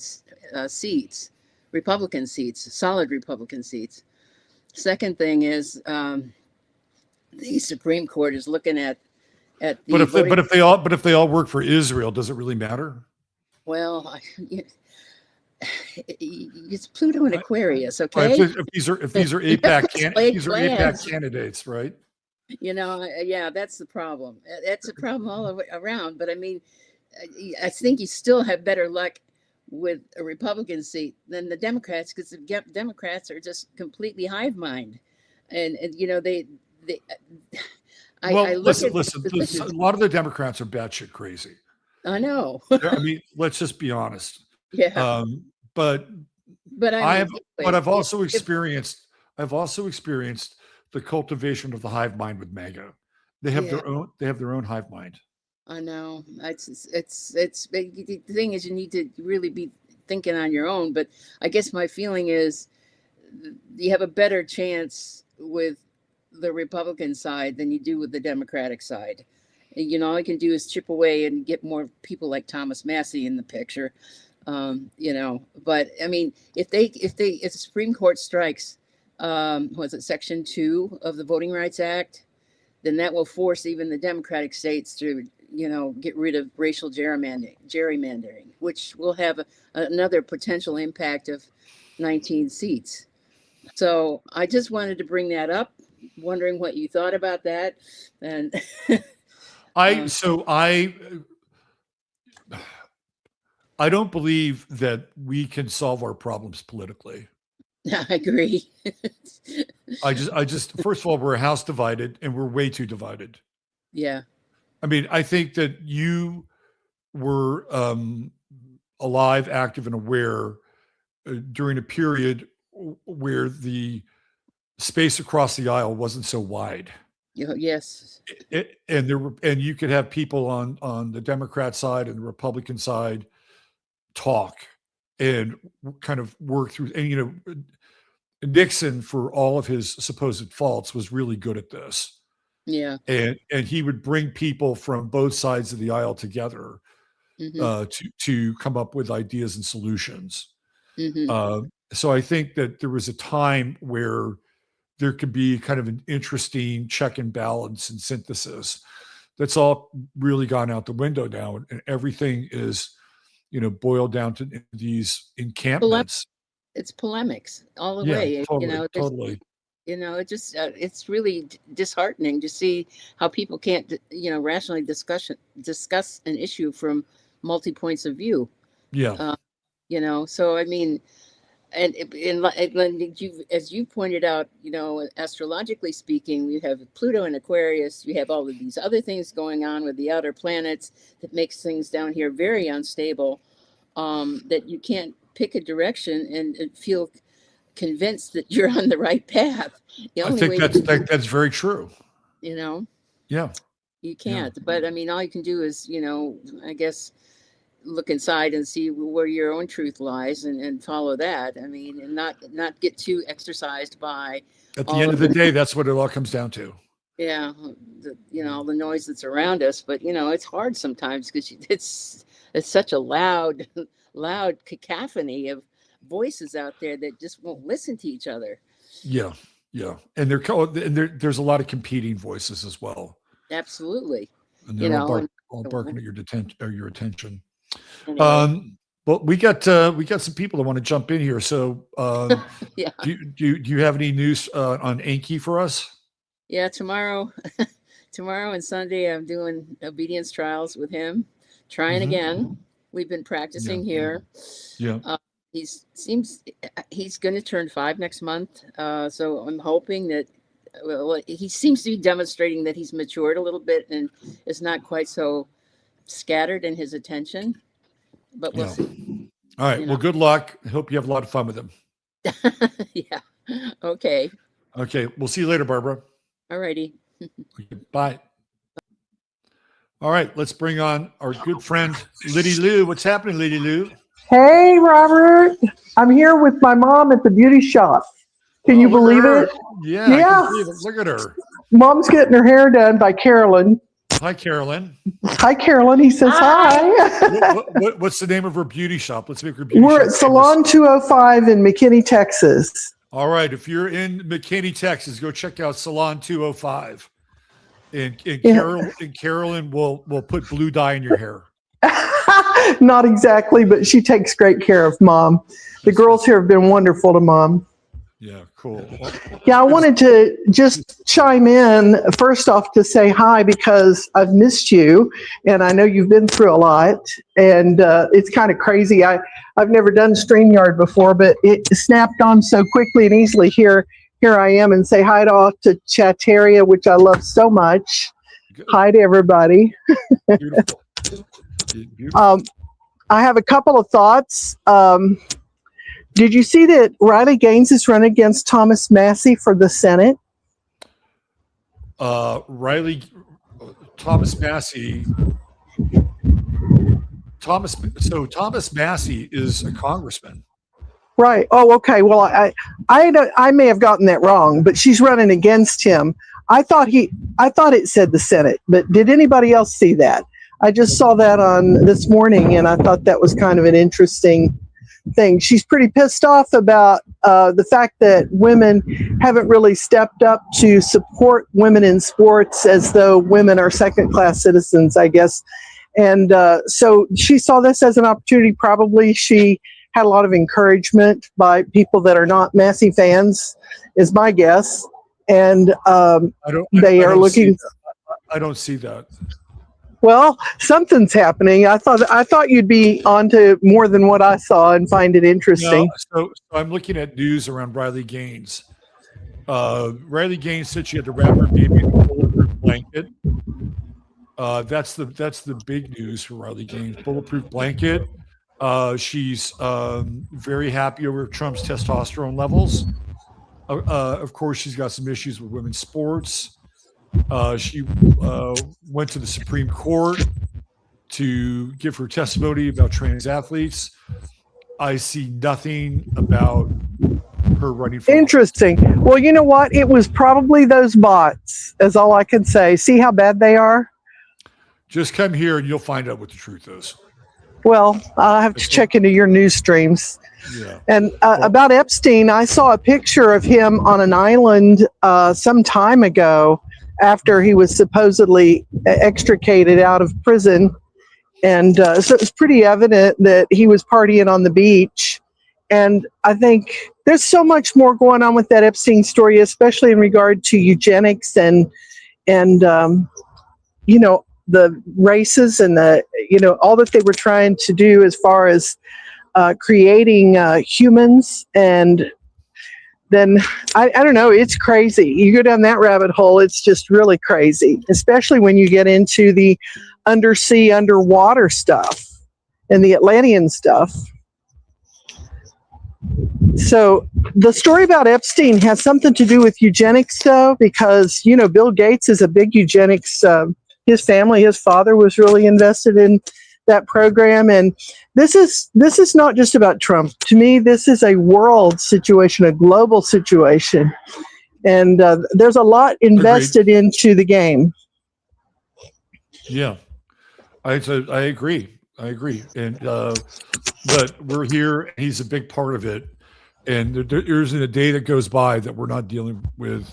seats, Republican seats, solid Republican seats. Second thing is the Supreme Court is looking at the. But if they all work for Israel, does it really matter? Well, it's Pluto and Aquarius, okay? If these are AIPAC candidates, right? Yeah, that's the problem. That's a problem all around. But I mean, I think you still have better luck with a Republican seat than the Democrats, because the Democrats are just completely hive mind, and they I Well, look at listen. A lot of the Democrats are batshit crazy. I know. I mean, let's just be honest. Yeah, But but I I mean, have, but anyway, I've also experienced the cultivation of the hive mind with MAGA. They have yeah, their own hive mind. I know. The thing is, you need to really be thinking on your own. But I guess my feeling is you have a better chance with the Republican side than you do with the Democratic side. All you can do is chip away and get more people like Thomas Massey in the picture. But I mean, if the Supreme Court strikes, was it Section 2 of the Voting Rights Act, then that will force even the Democratic states to, get rid of racial gerrymandering, which will have another potential impact of 19 seats. So I just wanted to bring that up, wondering what you thought about that. And I so I don't believe that we can solve our problems politically. I agree. I just first of all, we're a house divided and we're way too divided. Yeah. I mean, I think that you were alive, active, and aware during a period where the space across the aisle wasn't so wide. Yes. And you could have people on the Democrat side and the Republican side talk and kind of work through. And Nixon, for all of his supposed faults, was really good at this. Yeah. And he would bring people from both sides of the aisle together to come up with ideas and solutions. So I think that there was a time where there could be kind of an interesting check and balance and synthesis. That's all really gone out the window now, and everything is, boiled down to these encampments. It's polemics all the Yeah, way. totally. It's really disheartening to see how people can't, rationally discuss an issue from multi points of view. Yeah. So I mean, and as you pointed out, astrologically speaking, we have Pluto in Aquarius. We have all of these other things going on with the outer planets that makes things down here very unstable. That you can't pick a direction and feel convinced that you're on the right path. I think that's very true. Yeah. You can't. Yeah. But I mean, all you can do is, I guess, look inside and see where your own truth lies and follow that. I mean, and not get too exercised by. At the end of the day, that's what it all comes down to. Yeah, all the noise that's around us. But it's hard sometimes because it's such a loud cacophony of voices out there that just won't listen to each other. Yeah, and there's a lot of competing voices as well. Absolutely. And they're all barking at your attention. Anyway. Well, we got some people that want to jump in here. So, yeah. Do you have any news on Enki for us? Yeah, tomorrow and Sunday, I'm doing obedience trials with him. Trying again. We've been practicing here. Yeah. He's going to turn 5 next month. So I'm hoping that. Well, he seems to be demonstrating that he's matured a little bit and is not quite so scattered in his attention, but we'll see. All right. Well, good luck. I hope you have a lot of fun with him. Yeah. Okay. We'll see you later, Barbara. All righty. Bye. All right. Let's bring on our good friend, Liddy Lou. What's happening, Liddy Lou? Hey, Robert. I'm here with my mom at the beauty shop. Can you believe it? Yeah. I can believe it. Look at her. Mom's getting her hair done by Carolyn. Hi, Carolyn. Hi, Carolyn. He says hi. What's the name of her beauty shop? Let's make her beauty shop. We're at Salon 205 in McKinney, Texas. All right. If you're in McKinney, Texas, go check out Salon 205. And Carolyn will put blue dye in your hair. Not exactly, but she takes great care of Mom. The girls here have been wonderful to Mom. Yeah, cool. Well, Yeah, I wanted to just chime in first off to say hi because I've missed you, and I know you've been through a lot, and it's kind of crazy. I've never done StreamYard before, but it snapped on so quickly and easily. Here I am, and say hi to Chateria, which I love so much. good. Hi to everybody. Beautiful. Beautiful. I have a couple of thoughts. Did you see that Riley Gaines is running against Thomas Massey for the Senate? Riley, Thomas Massey, Thomas Massey is a congressman. Right. Oh, okay. Well, I may have gotten that wrong, but she's running against him. I thought it said the Senate, but did anybody else see that? I just saw that on this morning, and I thought that was kind of an interesting thing. She's pretty pissed off about the fact that women haven't really stepped up to support women in sports, as though women are second-class citizens, I guess. And so she saw this as an opportunity. Probably she had a lot of encouragement by people that are not Massey fans, is my guess. And they are looking. I don't see that. Well, something's happening. I thought you'd be onto more than what I saw and find it interesting. No, so I'm looking at news around Riley Gaines. Riley Gaines said she had to wrap her baby in a bulletproof blanket. That's the big news for Riley Gaines. Bulletproof blanket. She's very happy over Trump's testosterone levels. Of course, she's got some issues with women's sports. She went to the Supreme Court to give her testimony about trans athletes. I see nothing about her running for Interesting. office. Well, you know what? It was probably those bots, is all I can say. See how bad they are? Just come here and you'll find out what the truth is. Well, I'll have to check into your news streams. Yeah. And about Epstein, I saw a picture of him on an island some time ago after he was supposedly extricated out of prison. And so it's pretty evident that he was partying on the beach. And I think there's so much more going on with that Epstein story, especially in regard to eugenics and you know, the races and all that they were trying to do as far as creating humans. And then I don't know, it's crazy. You go down that rabbit hole, it's just really crazy, especially when you get into the undersea, underwater stuff and the Atlantean stuff. So the story about Epstein has something to do with eugenics, though, because, Bill Gates is a big eugenics. His family, his father was really invested in that program. And this is not just about Trump. To me, this is a world situation, a global situation. And there's a lot invested into the game. Yeah, I agree. And but we're here, and he's a big part of it. And there isn't a day that goes by that we're not dealing with,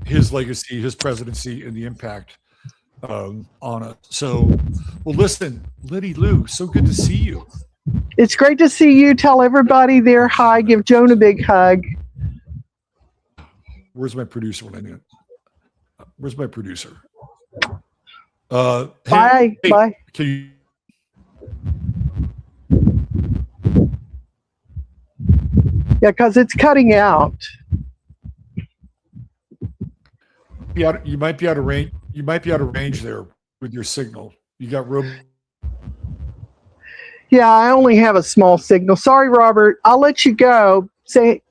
his legacy, his presidency, and the impact on it. So, well, listen, Liddy Lou, so good to see you. It's great to see you. Tell everybody there hi. Give Joan a big hug. Where's my producer when I need it? Where's my producer? Bye. Bye. Can you? Yeah, because it's cutting out. You might be out of range. You might be out of range there with your signal. You got room. Yeah, I only have a small signal. Sorry, Robert. I'll let you go.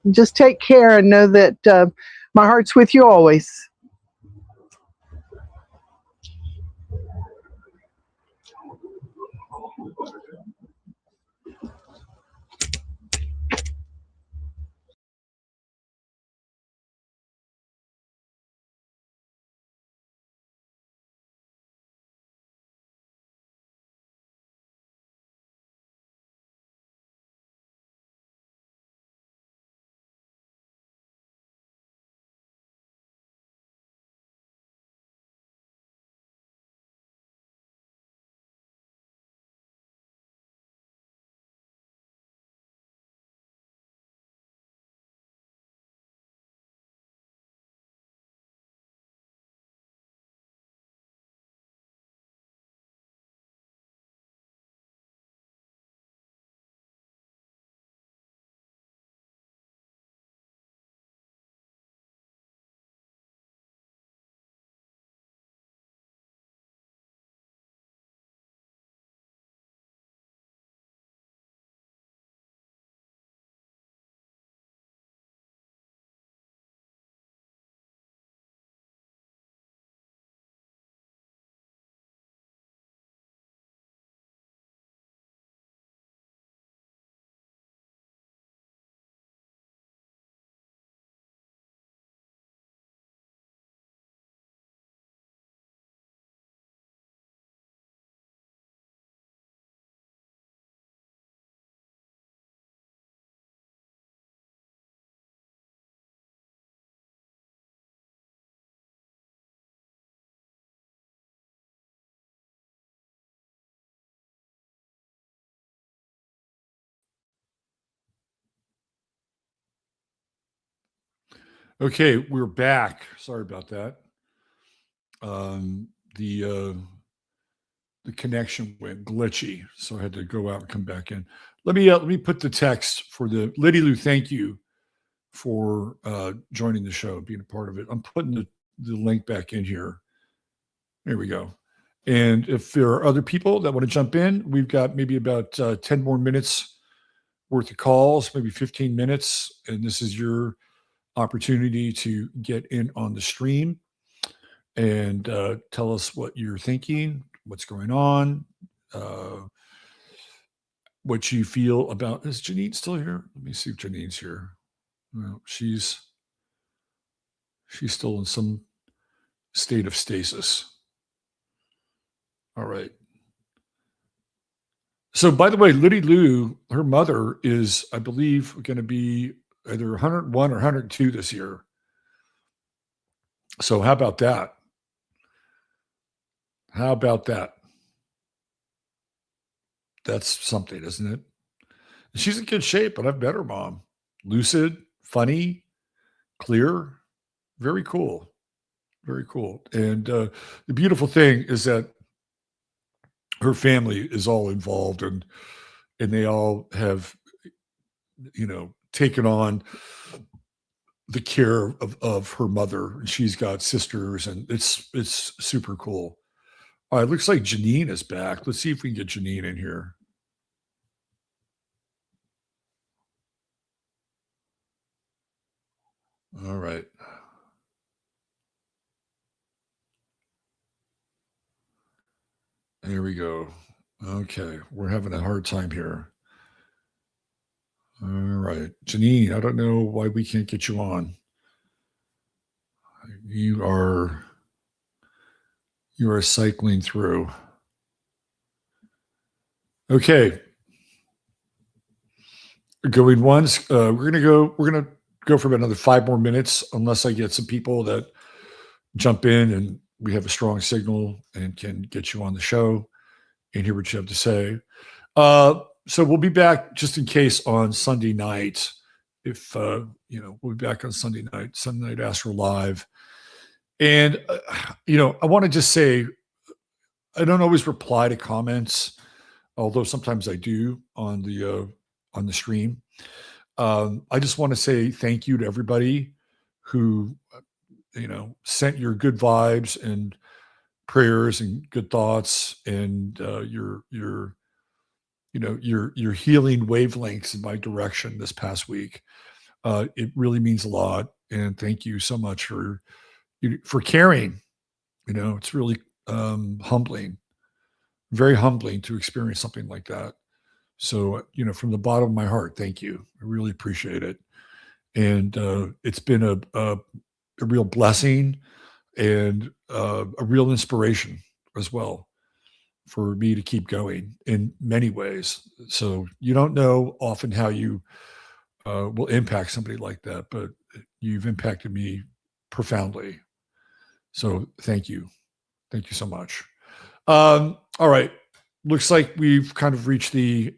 Just take care and know that my heart's with you always. Okay, we're back. Sorry about that. The connection went glitchy, so I had to go out and come back in. Let me put the text for the Liddy Lou. Thank you for joining the show, being a part of it. I'm putting the link back in here. There we go. And if there are other people that want to jump in, we've got maybe about 10 more minutes worth of calls, maybe 15 minutes. And this is your opportunity to get in on the stream and tell us what you're thinking, what's going on, what you feel about. Is Janine still here? Let me see if Janine's here. Well, she's still in some state of stasis. All right. So, by the way, Liddy Lou, her mother is, I believe, going to be either 101 or 102 this year. So, how about that? How about that? That's something, isn't it? She's in good shape, but I've met her mom. Lucid, funny, clear, very cool. Very cool. And the beautiful thing is that her family is all involved and they all have, taken on the care of her mother. And she's got sisters and it's super cool. All right. Looks like Janine is back. Let's see if we can get Janine in here. All right. There we go. Okay. We're having a hard time here. All right. Janine, I don't know why we can't get you on. You are cycling through. Okay. Going once. We're gonna go for another 5 more minutes, unless I get some people that jump in and we have a strong signal and can get you on the show and hear what you have to say. So we'll be back just in case on Sunday night. If we'll be back on Sunday night Astro Live. And I want to just say, I don't always reply to comments, although sometimes I do on the stream. I just want to say thank you to everybody who sent your good vibes and prayers and good thoughts and your healing wavelengths in my direction this past week. It really means a lot, and thank you so much for caring. It's really humbling, very humbling to experience something like that. So, from the bottom of my heart, thank you. I really appreciate it. And it's been a real blessing and a real inspiration as well for me to keep going in many ways. So you don't know often how you will impact somebody like that, but you've impacted me profoundly. So thank you. Thank you so much. All right. Looks like we've kind of reached the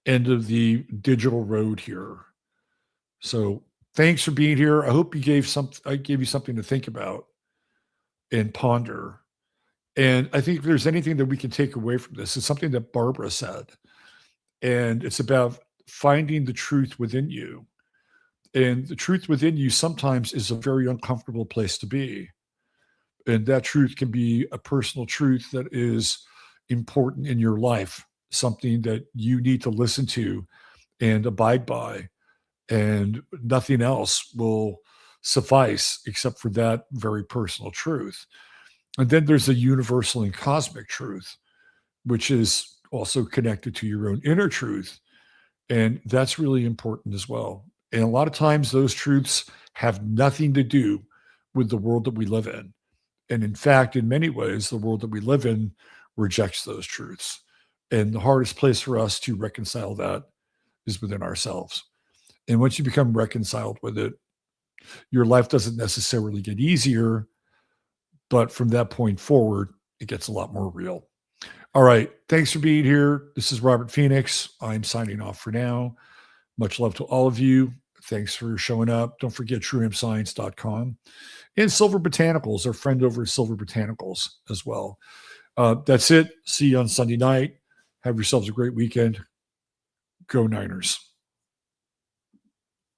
end of the digital road here. So thanks for being here. I hope I gave you something to think about and ponder. And I think if there's anything that we can take away from this, it's something that Barbara said. And it's about finding the truth within you. And the truth within you sometimes is a very uncomfortable place to be. And that truth can be a personal truth that is important in your life, something that you need to listen to and abide by. And nothing else will suffice except for that very personal truth. And then there's a universal and cosmic truth, which is also connected to your own inner truth. And that's really important as well. And a lot of times those truths have nothing to do with the world that we live in. And in fact, in many ways, the world that we live in rejects those truths. And the hardest place for us to reconcile that is within ourselves. And once you become reconciled with it, your life doesn't necessarily get easier, but from that point forward, it gets a lot more real. All right. Thanks for being here. This is Robert Phoenix. I'm signing off for now. Much love to all of you. Thanks for showing up. Don't forget truehempscience.com and Silver Botanicals, our friend over at Silver Botanicals as well. That's it. See you on Sunday night. Have yourselves a great weekend. Go Niners.